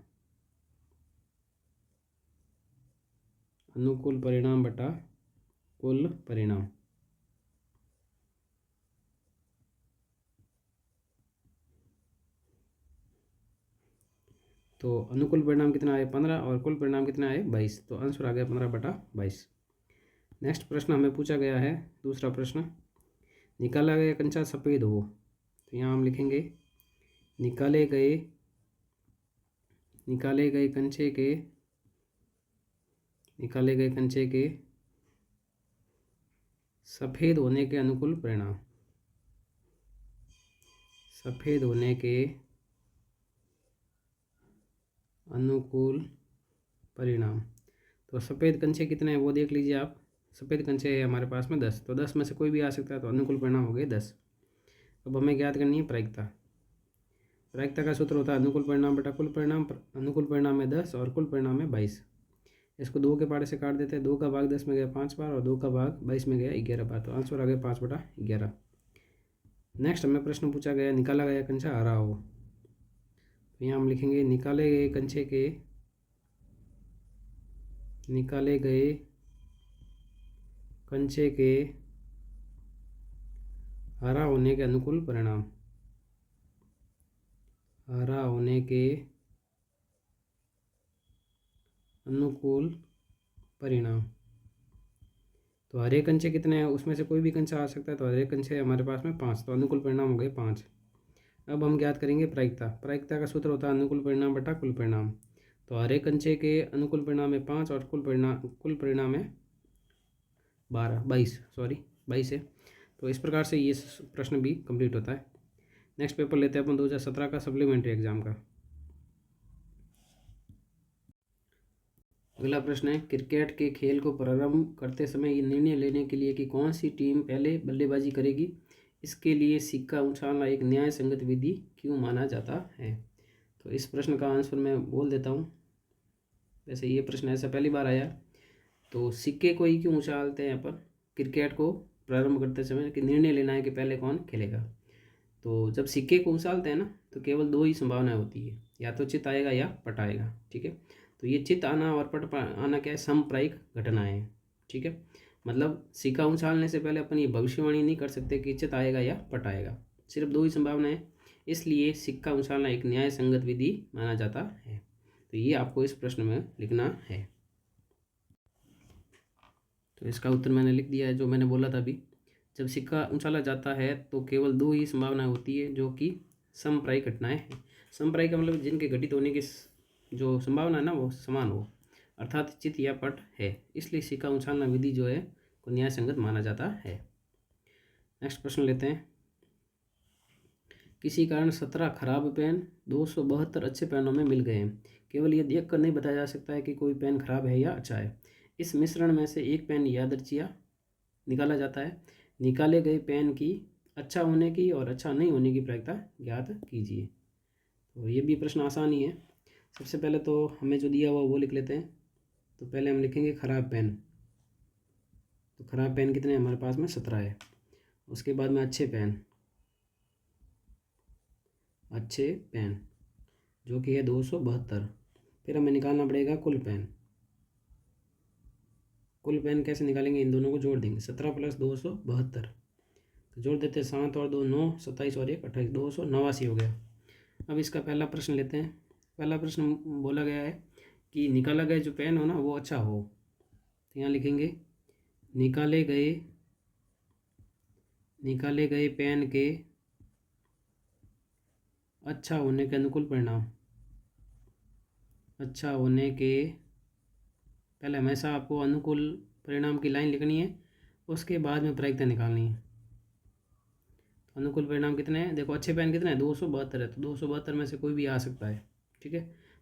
अनुकूल परिणाम बटा कुल परिणाम। तो अनुकूल परिणाम कितना आए 15 और कुल परिणाम कितना आए 22, तो आंसर आ गया 15/22। नेक्स्ट प्रश्न हमें पूछा गया है, दूसरा प्रश्न, निकाला गया कंचा सफ़ेद हो। तो यहाँ हम लिखेंगे निकाले गए कंचे के सफ़ेद होने के अनुकूल परिणाम। सफ़ेद होने के अनुकूल परिणाम। तो सफ़ेद कंचे कितने हैं वो देख लीजिए आप। सफ़ेद कंचे है हमारे पास में 10, तो 10 में से कोई भी आ सकता है, तो अनुकूल परिणाम हो गए 10। अब हमें ज्ञात करनी है प्रायिकता। प्रायिकता का सूत्र होता है अनुकूल परिणाम बटा कुल परिणाम। अनुकूल परिणाम है 10 और कुल परिणाम है 22। इसको 2 के पाड़े से काट देते हैं। 2 का भाग 10 में गया 5 बार और 2 का भाग 22 में गया 11 बार, तो आंसर आ गया 5/11। नेक्स्ट हमें प्रश्न पूछा गया निकाला गया कंचा हरा हो। तो यहाँ हम लिखेंगे निकाले गए कंचे के हरा होने के अनुकूल परिणाम। हरा होने के अनुकूल परिणाम। तो हरे कंचे कितने हैं, उसमें से कोई भी कंचा आ सकता है, तो हरे कंचे हमारे पास में 5, तो अनुकूल परिणाम हो गए 5। अब हम ज्ञात करेंगे प्रायिकता। प्रायिकता का सूत्र होता है अनुकूल परिणाम बटा कुल परिणाम। तो हरे कंचे के अनुकूल परिणाम है 5 और कुल परिणाम है 22 है। तो इस प्रकार से ये प्रश्न भी कंप्लीट होता है। नेक्स्ट पेपर लेते हैं अपन 2017 का सप्लीमेंट्री एग्जाम का। अगला प्रश्न है, क्रिकेट के खेल को प्रारंभ करते समय ये निर्णय लेने के लिए कि कौन सी टीम पहले बल्लेबाजी करेगी, इसके लिए सिक्का उछालना एक न्याय संगत विधि क्यों माना जाता है। तो इस प्रश्न का आंसर मैं बोल देता हूँ। वैसे ये प्रश्न ऐसा पहली बार आया। तो सिक्के को ही क्यों उछालते हैं यहाँ पर, क्रिकेट को प्रारंभ करते समय कि निर्णय लेना है कि पहले कौन खेलेगा। तो जब सिक्के को उछालते हैं ना, तो केवल दो ही संभावनाएं होती है, या तो चित आएगा या पट आएगा। ठीक है, तो ये चित आना और पट आना क्या है, समप्रायिक घटनाएं हैं। ठीक है, मतलब सिक्का उछालने से पहले अपन ये भविष्यवाणी नहीं कर सकते कि चित आएगा या पट आएगा, सिर्फ दो ही संभावनाएं हैं, इसलिए सिक्का उछालना एक न्याय संगत विधि माना जाता है। तो ये आपको इस प्रश्न में लिखना है। तो इसका उत्तर मैंने लिख दिया है, जो मैंने बोला था अभी। जब सिक्का उछाला जाता है तो केवल दो ही संभावनाएं होती है, जो कि समप्रायिक घटनाएं हैं। समप्रायिक का मतलब जिनके घटित होने की जो संभावना है ना वो समान हो, अर्थात चित या पट है, इसलिए सिक्का उछालना विधि जो है को न्याय संगत माना जाता है। नेक्स्ट प्रश्न लेते हैं। किसी कारण 17 खराब पेन 272 अच्छे पेनों में मिल गए हैं। केवल ये देखकर नहीं बताया जा सकता है कि कोई पेन खराब है या अच्छा है। इस मिश्रण में से एक पेन यादृच्छिक निकाला जाता है। निकाले गए पेन की अच्छा होने की और अच्छा नहीं होने की प्रायिकता ज्ञात कीजिए। तो ये भी प्रश्न आसान ही है। सबसे पहले तो हमें जो दिया हुआ वो लिख लेते हैं। तो पहले हम लिखेंगे खराब पेन। तो खराब पेन कितने हमारे पास में 17 है। उसके बाद में अच्छे पेन जो कि है 272। फिर हमें निकालना पड़ेगा कुल पेन। कुल पेन कैसे निकालेंगे, इन दोनों को जोड़ देंगे। 17 + 272, तो जोड़ देते हैं 7 और 2 9, 27 और 1 28, 289 हो गया। अब इसका पहला प्रश्न लेते हैं। पहला प्रश्न बोला गया है कि निकाला गया जो पेन हो ना वो अच्छा हो। तो यहाँ लिखेंगे निकाले गए पेन के अच्छा होने के अनुकूल परिणाम। अच्छा होने के पहले हमेशा आपको अनुकूल परिणाम की लाइन लिखनी है, उसके बाद में प्रायिकता निकालनी है। तो अनुकूल परिणाम कितने हैं, देखो अच्छे पेन कितने हैं 272 है, तो 272 में से कोई भी आ सकता है। ठीक है,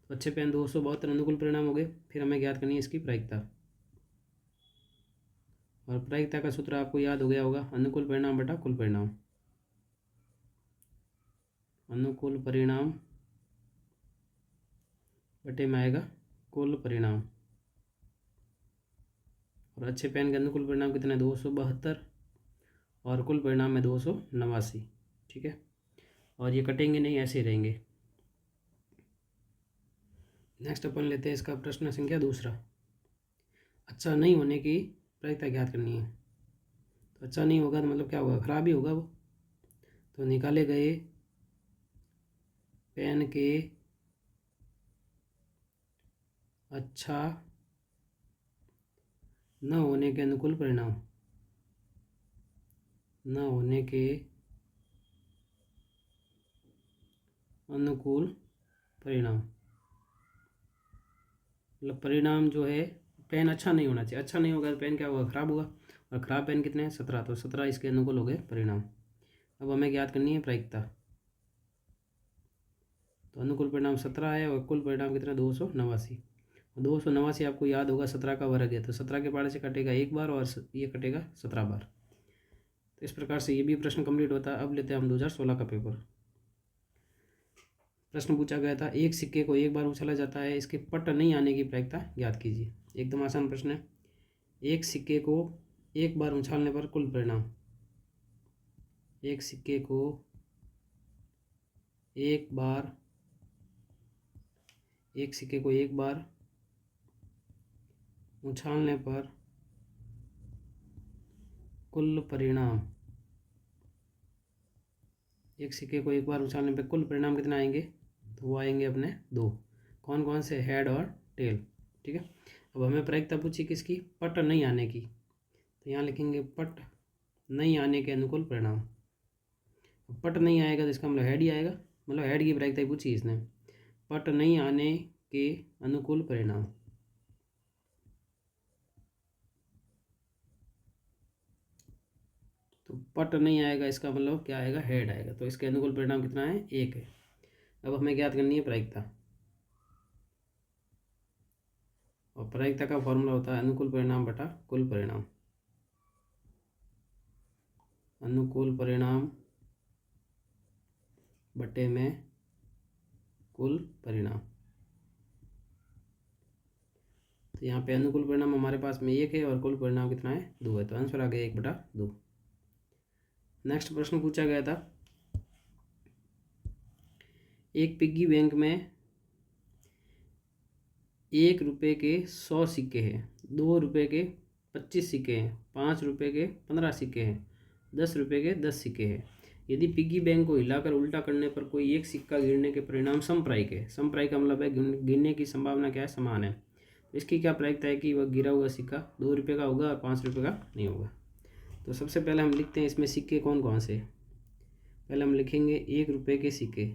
तो अच्छे पेन 272 अनुकूल परिणाम हो गए। फिर हमें ज्ञात करनी है इसकी प्रायिकता, और प्रायिकता का सूत्र आपको याद हो गया होगा, अनुकूल परिणाम बटा कुल परिणाम। अनुकूल परिणाम बटे में आएगा कुल परिणाम। और अच्छे पेन के अनुकूल परिणाम कितने 272 और कुल परिणाम में 289। ठीक है, और ये कटेंगे नहीं, ऐसे ही रहेंगे। नेक्स्ट अपन लेते हैं इसका प्रश्न संख्या दूसरा। अच्छा नहीं होने की प्रायिकता ज्ञात करनी है। तो अच्छा नहीं होगा तो मतलब क्या होगा, खराब ही होगा वो। तो निकाले गए पेन के अच्छा न होने के अनुकूल परिणाम, न होने के अनुकूल परिणाम, मतलब परिणाम जो है पेन अच्छा नहीं होना चाहिए। अच्छा नहीं होगा तो पेन क्या होगा, खराब होगा। और खराब पेन कितने हैं 17, तो 17 इसके अनुकूल हो गए परिणाम। अब हमें ज्ञात करनी है प्रायिकता। तो अनुकूल परिणाम 17 है और कुल परिणाम कितना 289। 289 आपको याद होगा 17 का वर्ग है, तो 17 के पाड़े से कटेगा एक बार और ये कटेगा 17 बार। तो इस प्रकार से ये भी प्रश्न कंप्लीट होता है। अब लेते हैं हम 2016 का पेपर। प्रश्न पूछा गया था एक सिक्के को एक बार उछाला जाता है, इसके पट नहीं आने की प्रायिकता ज्ञात कीजिए। एकदम आसान प्रश्न है। एक सिक्के को एक बार उछालने पर कुल परिणाम, एक सिक्के को एक बार उछालने पर कुल परिणाम, एक सिक्के को एक बार उछालने पर कुल परिणाम कितना आएंगे, तो वो आएंगे अपने दो। कौन कौन से, हेड और टेल। ठीक है, अब हमें प्रायिकता पूछी किसकी, पट नहीं आने की। तो यहाँ लिखेंगे पट नहीं आने के अनुकूल परिणाम। पट नहीं आएगा तो इसका मतलब हेड ही आएगा, मतलब हेड की प्रायिकता ही पूछी इसने। पट नहीं आने के अनुकूल परिणाम, तो पट नहीं आएगा इसका मतलब क्या आएगा, हेड आएगा। तो इसके अनुकूल परिणाम कितना है, 1 है। अब हमें ज्ञात करनी है प्रायिकता, और प्रायिकता का फॉर्मूला होता है अनुकूल परिणाम बटा कुल परिणाम। अनुकूल परिणाम बटे में कुल परिणाम। तो यहाँ पे अनुकूल परिणाम हमारे पास में 1 है और कुल परिणाम कितना है 2 है, तो आंसर आ गया 1/2। नेक्स्ट प्रश्न पूछा गया था, एक पिग्गी बैंक में 1 रुपये के 100 सिक्के हैं, 2 रुपये के 25 सिक्के हैं, 5 रुपये के 15 सिक्के हैं, 10 रुपये के 10 सिक्के हैं। यदि पिग्गी बैंक को हिलाकर उल्टा करने पर कोई एक सिक्का गिरने के परिणाम समप्रायिक है। समप्रायिक का मतलब है गिरने की संभावना क्या है, समान है। इसकी क्या प्रायिकता है कि वह गिरा हुआ सिक्का 2 रुपये का होगा और 5 रुपये का नहीं होगा। तो सबसे पहले हम लिखते हैं इसमें सिक्के कौन कौन से। पहले हम लिखेंगे 1 रुपये के सिक्के,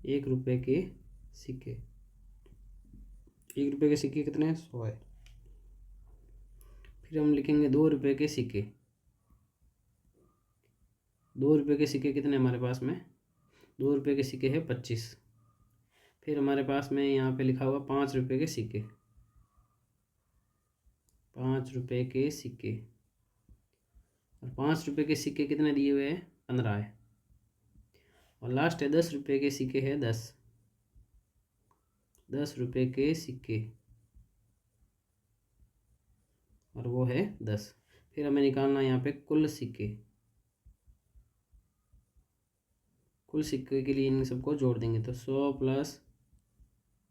1 रुपये के सिक्के, 1 रुपये के सिक्के कितने हैं 100 है। फिर हम लिखेंगे 2 रुपये के सिक्के, 2 रुपये के सिक्के कितने हमारे पास में, 2 रुपये के सिक्के है 25। फिर हमारे पास में यहाँ पे लिखा हुआ 5 रुपये के सिक्के, 5 रुपये के सिक्के, और 5 रुपये के सिक्के कितने दिए हुए हैं 15 है। और लास्ट है 10 रुपये के सिक्के है 10, 10 रुपये के सिक्के, और वो है 10। फिर हमें निकालना यहाँ पे कुल सिक्के, कुल सिक्के के लिए इन सबको जोड़ देंगे तो 100 प्लस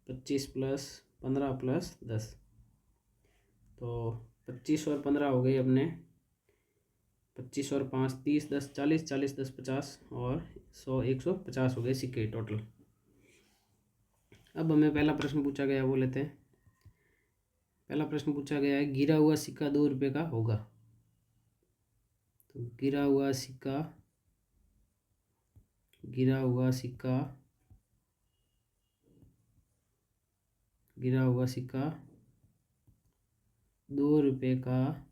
25 प्लस 15 प्लस 10, तो 25 और 15 हो गई अपने 25 और 5 30, 10 40, 40 10 50 और 100 150 हो गए सिक्के टोटल। अब हमें पहला प्रश्न पूछा गया वो लेते हैं। पहला प्रश्न पूछा गया है, गिरा हुआ सिक्का 2 रुपये का होगा। तो गिरा हुआ सिक्का, गिरा हुआ सिक्का, गिरा हुआ सिक्का 2 रुपये का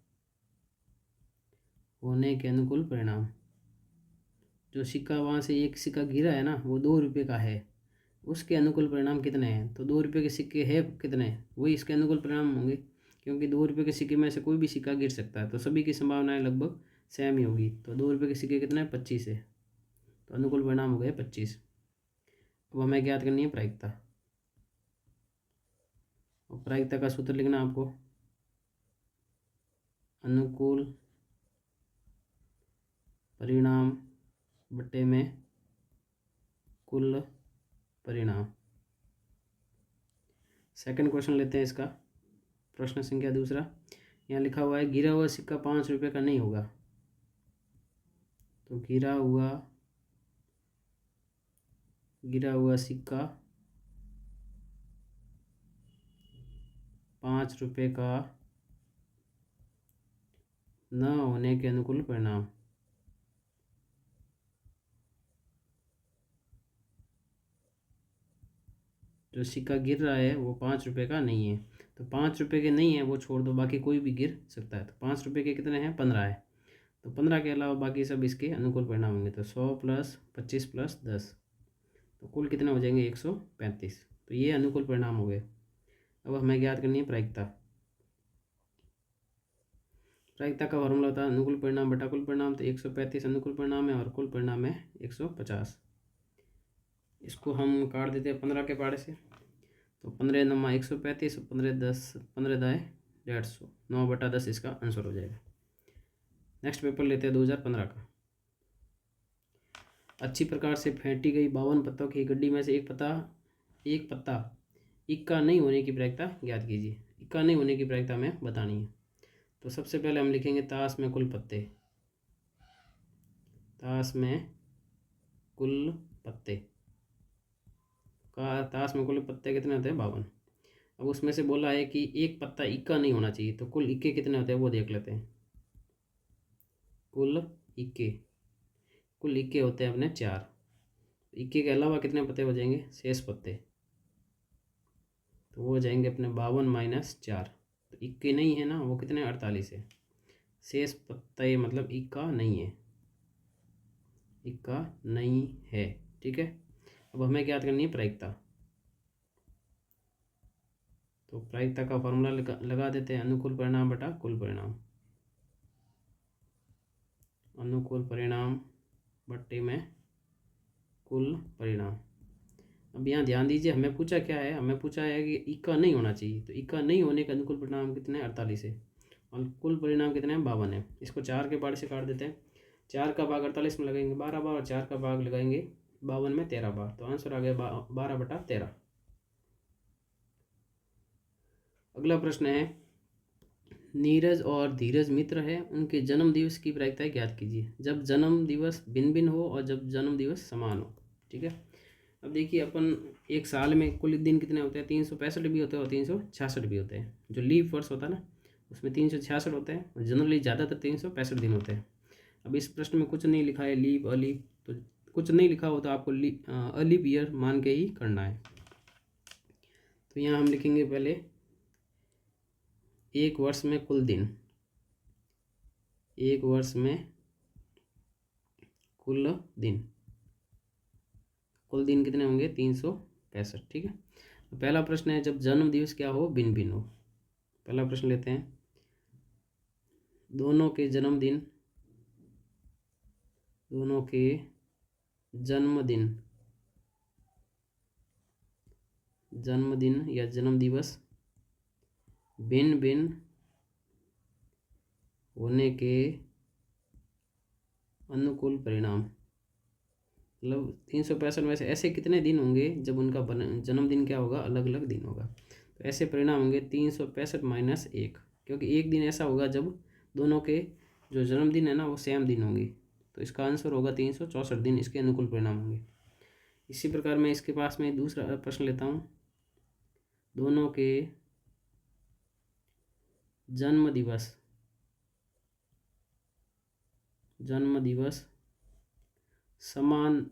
होने के अनुकूल परिणाम। जो सिक्का वहाँ से एक सिक्का गिरा है ना वो 2 रुपये का है, उसके अनुकूल परिणाम कितने हैं। तो 2 रुपये के सिक्के हैं कितने, वही इसके अनुकूल परिणाम होंगे, क्योंकि 2 रुपये के सिक्के में से कोई भी सिक्का गिर सकता है, तो सभी की संभावनाएं लगभग सेम ही होगी। तो 2 रुपये के सिक्के कितने हैं 25 है, तो अनुकूल परिणाम हो गए 25। अब हमें ज्ञात करनी है प्रायिकता, और प्रायिकता का सूत्र लिखना आपको, अनुकूल परिणाम बट्टे में कुल परिणाम। सेकंड क्वेश्चन लेते हैं इसका, प्रश्न संख्या दूसरा। यहाँ लिखा हुआ है, गिरा हुआ सिक्का 5 रुपये का नहीं होगा। तो गिरा हुआ सिक्का 5 रुपये का न होने के अनुकूल परिणाम। जो सिक्का गिर रहा है वो 5 रुपये का नहीं है, तो 5 रुपये के नहीं है वो छोड़ दो, बाकी कोई भी गिर सकता है। तो 5 रुपये के कितने हैं 15 है, तो 15 के अलावा बाकी सब इसके अनुकूल परिणाम होंगे। तो 100 प्लस 25 प्लस 10, तो कुल कितने हो जाएंगे 135। तो ये अनुकूल परिणाम हो गए। अब हमें ज्ञात करनी है प्रायिकता। प्रायिकता का फॉर्मूला होता है अनुकूल परिणाम बटा कुल परिणाम। तो 135 अनुकूल परिणाम है और कुल परिणाम है 150। इसको हम काट देते हैं 15 के पाड़े से, तो 15 नमा 135, 15 10 15 दाए 150, 9/10 इसका आंसर हो जाएगा। नेक्स्ट पेपर लेते हैं 2015 का। अच्छी प्रकार से फेंटी गई 52 पत्तों की गड्डी में से एक पत्ता इक्का नहीं होने की प्रायिकता ज्ञात कीजिए। इक्का नहीं होने की प्रायिकता हमें बतानी है। तो सबसे पहले हम लिखेंगे ताश में कुल पत्ते, ताश में कुल पत्ते का, ताश में कुल पत्ते कितने होते हैं 52। अब उसमें से बोला है कि एक पत्ता इक्का नहीं होना चाहिए, तो कुल इक्के कितने होते हैं वो देख लेते हैं। कुल इक्के होते हैं अपने 4। इक्के के अलावा कितने पत्ते हो जाएंगे शेष पत्ते, तो वो हो जाएंगे अपने 52 - 4। तो इक्के नहीं है ना, वो कितने 48 है। शेष पत्ते मतलब इक्का नहीं है, इक्का नहीं है। ठीक है, अब हमें क्या करनी है प्रायिकता। तो प्रायिकता का फॉर्मूला लगा देते हैं, अनुकूल परिणाम बटा कुल परिणाम। अनुकूल परिणाम बट्टे में कुल परिणाम। अब यहाँ ध्यान दीजिए, हमें पूछा क्या है, हमें पूछा है कि ई का नहीं होना चाहिए, तो ई का नहीं होने का अनुकूल परिणाम कितने हैं, 48 है, और कुल परिणाम कितने हैं, 52 है। इसको 4 के पार्ट से काट देते हैं, 4 का भाग 48 में लगाएंगे 12 बार, और 4 का भाग लगाएंगे 52 में 13 बार, तो आंसर आ गया 12/13। अगला प्रश्न है, नीरज और धीरज मित्र है, उनके जन्म दिवस की प्रायिकता ज्ञात कीजिए जब जन्म दिवस भिन्न भिन्न हो और जब जन्म दिवस समान हो। ठीक है, अब देखिए अपन एक साल में कुल दिन कितने होते हैं, 365 भी होते हैं और 366 भी होते हैं। जो लीप वर्ष होता है ना, उसमें 366 होते हैं, और जनरली ज़्यादातर 365 दिन होते हैं। अब इस प्रश्न में कुछ नहीं लिखा है लीप अलीप, तो कुछ नहीं लिखा हो तो आपको अलीप ईयर मान के ही करना है। तो यहाँ हम लिखेंगे पहले एक वर्ष में कुल दिन, एक वर्ष में कुल दिन, कुल दिन कितने होंगे, 365। ठीक है, पहला प्रश्न है जब जन्म दिवस क्या हो, भिन्न भिन्न हो। पहला प्रश्न लेते हैं, दोनों के जन्मदिन, दोनों के जन्मदिन, जन्मदिन या जन्म दिवस भिन्न भिन्न होने के अनुकूल परिणाम, मतलब 365 में से ऐसे कितने दिन होंगे जब उनका जन्मदिन क्या होगा, अलग अलग दिन होगा। तो ऐसे परिणाम होंगे 365 - 1, क्योंकि एक दिन ऐसा होगा जब दोनों के जो जन्मदिन है ना वो सेम दिन होंगे, तो इसका आंसर होगा 364 दिन इसके अनुकूल परिणाम होंगे। इसी प्रकार मैं इसके पास में दूसरा प्रश्न लेता हूँ, दोनों के जन्म दिवस, जन्म दिवस समान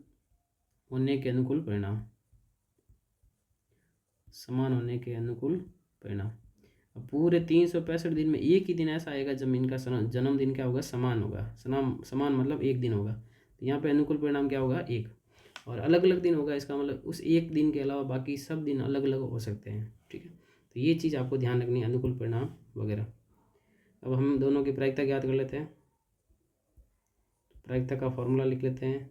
होने के अनुकूल परिणाम, समान होने के अनुकूल परिणाम। अब पूरे 365 दिन में एक ही दिन ऐसा आएगा जब इनका जन्मदिन क्या होगा, समान होगा, समान मतलब एक दिन होगा, तो यहाँ पे अनुकूल परिणाम क्या होगा, एक। और अलग अलग दिन होगा, इसका मतलब उस एक दिन के अलावा बाकी सब दिन अलग अलग हो सकते हैं। ठीक है, तो ये चीज़ आपको ध्यान रखनी है, अनुकूल परिणाम वगैरह। अब हम दोनों की प्रायिकता ज्ञात कर लेते हैं, प्रायिकता का फॉर्मूला लिख लेते हैं,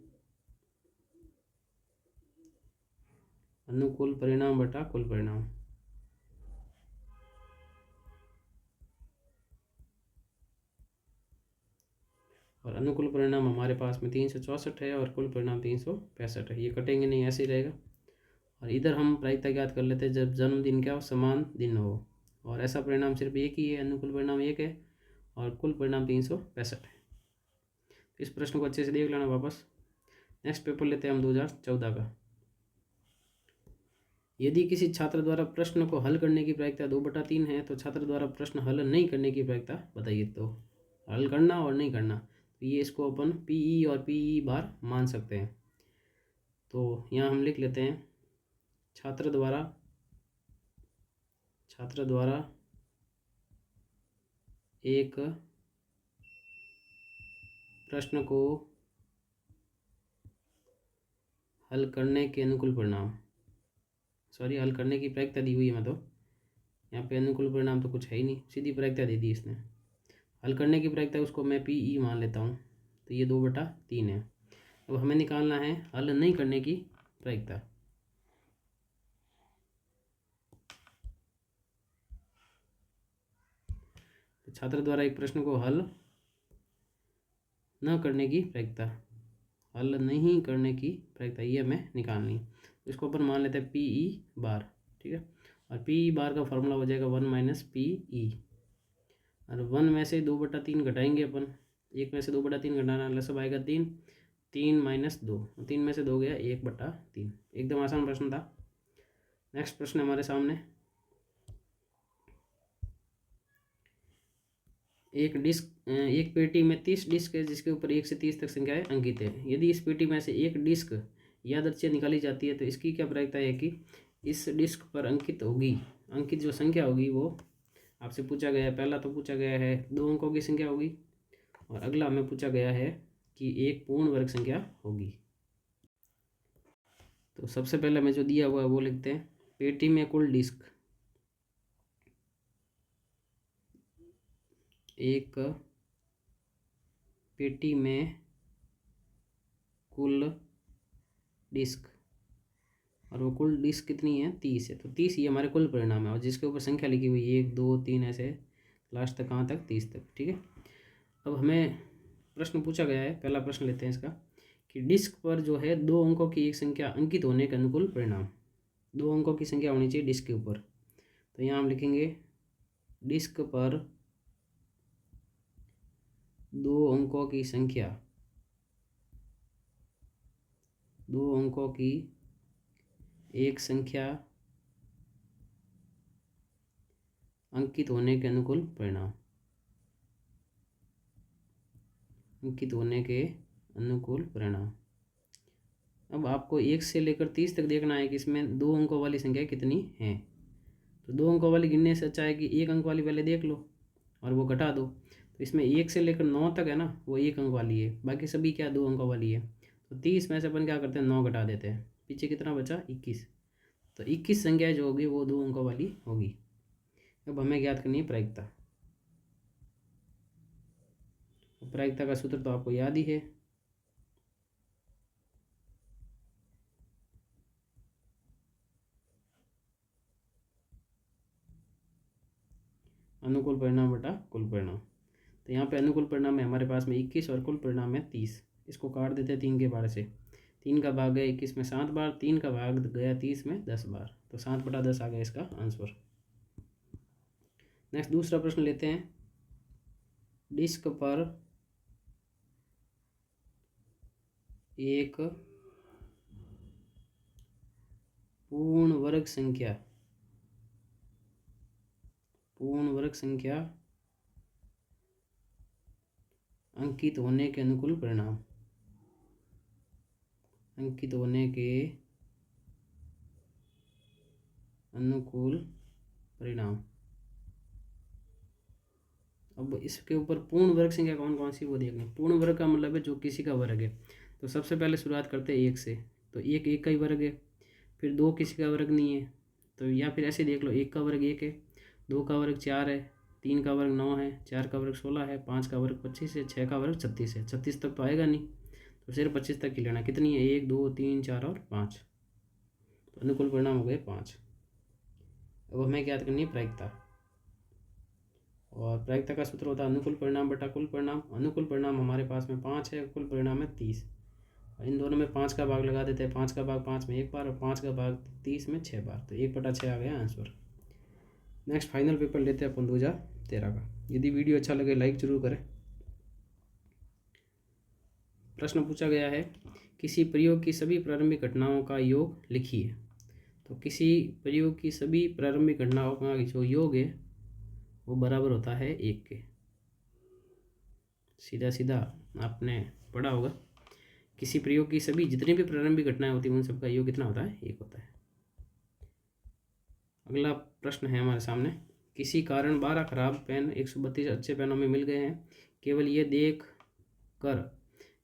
अनुकूल परिणाम बटा कुल परिणाम। और अनुकूल परिणाम हमारे पास में 364 है और कुल परिणाम 365 है, ये कटेंगे नहीं, ऐसे ही रहेगा। और इधर हम प्रायिकता ज्ञात कर लेते हैं जब जन्मदिन क्या हो, समान दिन हो, और ऐसा परिणाम सिर्फ एक ही है, अनुकूल परिणाम एक है और कुल परिणाम 365 है। इस प्रश्न को अच्छे से देख लेना वापस। नेक्स्ट पेपर लेते हैं हम 2014 का। यदि किसी छात्र द्वारा प्रश्न को हल करने की प्रायिकता 2/3 है तो छात्र द्वारा प्रश्न हल नहीं करने की प्रायिकता बताइए। तो हल करना और नहीं करना, तो ये इसको अपन पीई और पीई बार मान सकते हैं। तो यहाँ हम लिख लेते हैं, छात्र द्वारा एक प्रश्न को हल करने के अनुकूल परिणाम, सॉरी हल करने की प्रायिकता दी हुई है, मतलब यहाँ पे अनुकूल परिणाम तो कुछ है ही नहीं, सीधी प्रायिकता दे दी इसने। हल करने की प्रायिकता उसको मैं पीई मान लेता हूँ, तो ये 2/3 है। अब हमें निकालना है हल नहीं करने की प्रायिकता। तो छात्र द्वारा एक प्रश्न को हल न करने की प्रायिकता, हल नहीं करने की प्रायिकता ये हमें निकालनी। तो इसको अपन मान लेते हैं पीई बार। ठीक है, और पीई बार का फॉर्मूला हो जाएगा 1 - पीई, और 1 में से 2/3 घटाएंगे अपन, 1 में से 2/3 घटाना, लसब आएगा 3, 3 - 2, 3 में से 2 गया 1/3। एकदम आसान प्रश्न था। नेक्स्ट प्रश्न हमारे सामने, एक पेटी में 30 डिस्क है जिसके ऊपर 1 से 30 तक संख्याएं अंकित है। यदि इस पेटी में से एक डिस्क यादृच्छिक निकाली जाती है तो इसकी क्या प्रायिकता है कि इस डिस्क पर अंकित जो संख्या होगी वो आपसे पूछा गया है। पहला तो पूछा गया है 2 अंकों की संख्या होगी, और अगला हमें पूछा गया है कि एक पूर्ण वर्ग संख्या होगी। तो सबसे पहले हमें जो दिया हुआ है वो लिखते हैं, पेटी में कुल डिस्क, एक पेटी में कुल डिस्क, और वो कुल डिस्क कितनी है 30 है, तो 30 ये हमारे कुल परिणाम है, और जिसके ऊपर संख्या लिखी हुई 1 2 3 ऐसे लास्ट तक, कहाँ तक 30 तक। ठीक है, अब हमें प्रश्न पूछा गया है, पहला प्रश्न लेते हैं इसका कि डिस्क पर जो है 2 अंकों की एक संख्या अंकित होने के अनुकूल परिणाम। 2 अंकों की संख्या होनी चाहिए डिस्क के ऊपर, तो यहाँ हम लिखेंगे डिस्क पर 2 अंकों की संख्या, 2 अंकों की एक संख्या अंकित होने के अनुकूल परिणाम, अंकित होने के अनुकूल परिणाम। अब आपको 1 से लेकर 30 तक देखना है कि इसमें 2 अंकों वाली संख्या कितनी है। तो 2 अंकों वाली गिनने से अच्छा है कि 1 अंक वाली पहले देख लो और वो घटा दो। तो इसमें 1 से लेकर 9 तक है ना, वो 1 अंक वाली है, बाकी सभी क्या 2 अंकों वाली है। तो 30 में से अपन क्या करते हैं 9 घटा देते हैं, पीछे कितना बचा 21। तो 21 संख्या जो होगी वो 2 अंकों वाली होगी। अब हमें ज्ञात करनी है प्रायिकता। प्रायिकता का सूत्र तो आपको याद ही है, अनुकूल परिणाम बटा कुल परिणाम। तो यहाँ पे अनुकूल परिणाम है हमारे पास में 21 और कुल परिणाम है 30। इसको काट देते हैं 3 के बार से। 3 का भाग गया 21 में 7 बार, 3 का भाग गया 30 में 10 बार, तो 7/10 आ गया इसका आंसर। नेक्स्ट दूसरा प्रश्न लेते हैं। डिस्क पर एक पूर्ण वर्ग संख्या अंकित होने के अनुकूल परिणाम, अंकित होने के अनुकूल परिणाम। अब इसके ऊपर पूर्ण वर्ग संख्या कौन कौन सी वो देख लें। पूर्ण वर्ग का मतलब है जो किसी का वर्ग है। तो सबसे पहले शुरुआत करते हैं 1 से, तो 1 का ही वर्ग है। फिर 2 किसी का वर्ग नहीं है, तो या फिर ऐसे देख लो 1 का वर्ग 1 है, 2 का वर्ग 4 है, 3 का वर्ग 9 है, 4 का वर्ग 16 है, 5 का वर्ग 25 है, 6 का वर्ग 36 है। 36 तक तो आएगा नहीं, तो सिर्फ 25 तक ही लेना। कितनी है 1 2 3 4 और 5, तो अनुकूल परिणाम हो गए 5। अब हमें ज्ञात करनी है प्रायिकता, और प्रायिकता का सूत्र होता है अनुकूल परिणाम बटा कुल परिणाम। अनुकूल परिणाम हमारे पास में 5 है, कुल परिणाम है 30। इन दोनों में 5 का भाग लगा देते हैं। 5 का भाग 5 में 1 बार और 5 का भाग 30 में 6 बार, तो 1/6 आ गया आंसर। नेक्स्ट फाइनल पेपर लेते हैं अपन 2013 का। यदि वीडियो अच्छा लगे लाइक जरूर करें। प्रश्न पूछा गया है किसी प्रयोग की सभी प्रारंभिक घटनाओं का योग लिखिए। तो किसी प्रयोग की सभी प्रारंभिक घटनाओं का जो योग है वो बराबर होता है 1 के। सीधा सीधा आपने पढ़ा होगा, किसी प्रयोग की सभी जितनी भी प्रारंभिक घटनाएं होती हैं उन सबका योग कितना होता है 1 होता है। अगला प्रश्न है हमारे सामने, किसी कारण 12 खराब पेन 132 अच्छे पेनों में मिल गए हैं। केवल ये देख कर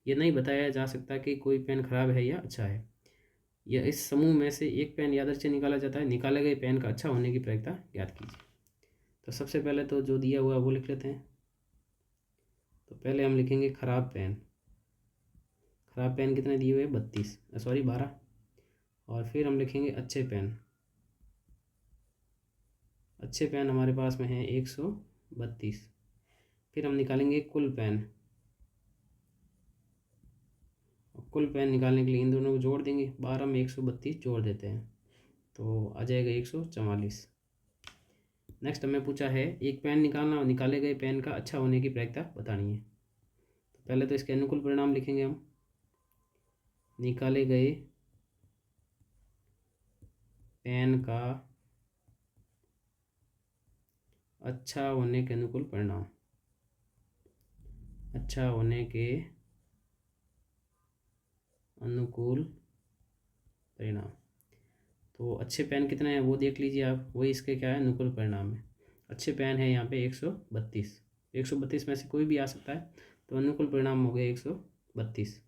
यह नहीं बताया जा सकता कि कोई पेन खराब है या अच्छा है। यह इस समूह में से एक पेन यादृच्छिक निकाला जाता है। निकाले गए पेन का अच्छा होने की प्रायिकता ज्ञात कीजिए। तो सबसे पहले तो जो दिया हुआ है वो लिख लेते हैं। तो पहले हम लिखेंगे खराब पेन। खराब पेन कितने दिए हुए 12। और फिर हम लिखेंगे अच्छे पेन। अच्छे पेन हमारे पास में है 132। फिर हम निकालेंगे कुल पेन। कुल पेन निकालने के लिए इन दोनों को जोड़ देंगे, 12 में 132 जोड़ देते हैं तो आ जाएगा 144। नेक्स्ट हमें पूछा है एक पेन निकालना और निकाले गए पेन का अच्छा होने की प्रायिकता बतानी है। तो पहले तो इसके अनुकूल परिणाम लिखेंगे हम। निकाले गए पेन का अच्छा होने के अनुकूल परिणाम, अच्छा होने के अनुकूल परिणाम। तो अच्छे पेन कितने हैं वो देख लीजिए आप, वही इसके क्या है अनुकूल परिणाम है। अच्छे पेन है यहाँ पे 132। 132 में से कोई भी आ सकता है, तो अनुकूल परिणाम हो गया 132।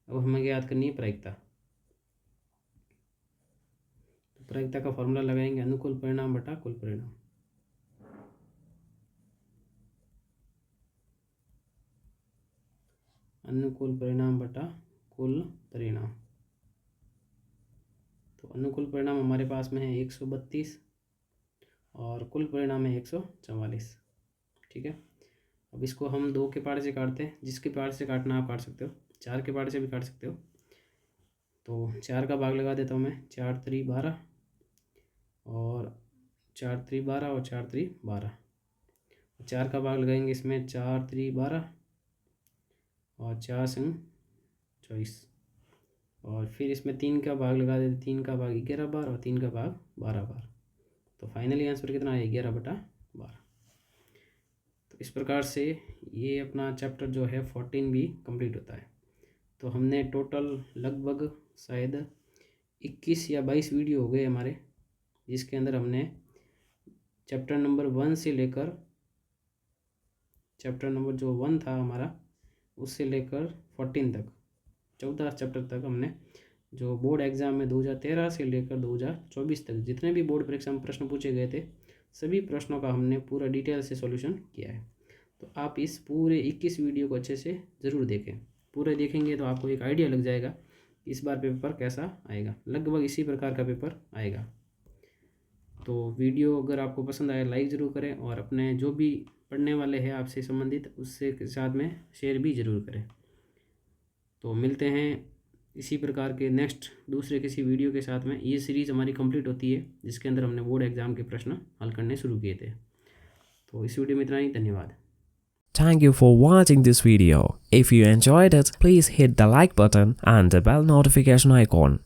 अब हमें याद करनी है प्रायिकता। तो प्रायिकता का फॉर्मूला लगाएंगे अनुकूल परिणाम बटा कुल परिणाम। अनुकूल परिणाम बटा कुल परिणाम। तो अनुकूल परिणाम हमारे पास में है 132 और कुल परिणाम है 144। ठीक है, अब इसको हम 2 के पार्ट से काटते हैं। जिसके पार्ट से काटना आप काट सकते हो, 4 के पार्ट से भी काट सकते हो। तो 4 का भाग लगा देता हूँ मैं, 4 3 12 और 4 3 12 और 4 3 12। 4 का भाग लगाएंगे इसमें, 4 3 12 और 4 संग 24 और फिर इसमें 3 का भाग लगा देते, 3 का भाग 11 बार और 3 का भाग 12 बार। तो फाइनली आंसर कितना है, 11/12। तो इस प्रकार से ये अपना चैप्टर जो है 14 भी कंप्लीट होता है। तो हमने टोटल लगभग शायद 21 या 22 वीडियो हो गए हमारे, जिसके अंदर हमने चैप्टर नंबर 1 से लेकर चैप्टर नंबर जो 1 था हमारा, उससे लेकर 14 तक, 14 चैप्टर तक हमने जो बोर्ड एग्ज़ाम में 2013 से लेकर 2024 तक जितने भी बोर्ड परीक्षा में प्रश्न पूछे गए थे, सभी प्रश्नों का हमने पूरा डिटेल से सॉल्यूशन किया है। तो आप इस पूरे 21 वीडियो को अच्छे से ज़रूर देखें। पूरे देखेंगे तो आपको एक आइडिया लग जाएगा इस बार पेपर कैसा आएगा। लगभग इसी प्रकार का पेपर आएगा। तो वीडियो अगर आपको पसंद आए लाइक ज़रूर करें और अपने जो भी पढ़ने वाले हैं आपसे संबंधित उससे के साथ में शेयर भी ज़रूर करें। तो मिलते हैं इसी प्रकार के नेक्स्ट दूसरे किसी वीडियो के साथ में। ये सीरीज़ हमारी कंप्लीट होती है जिसके अंदर हमने बोर्ड एग्ज़ाम के प्रश्न हल करने शुरू किए थे। तो इस वीडियो में इतना ही, धन्यवाद। Thank you for watching this video. If you enjoyed it, please hit the like button and the bell notification icon.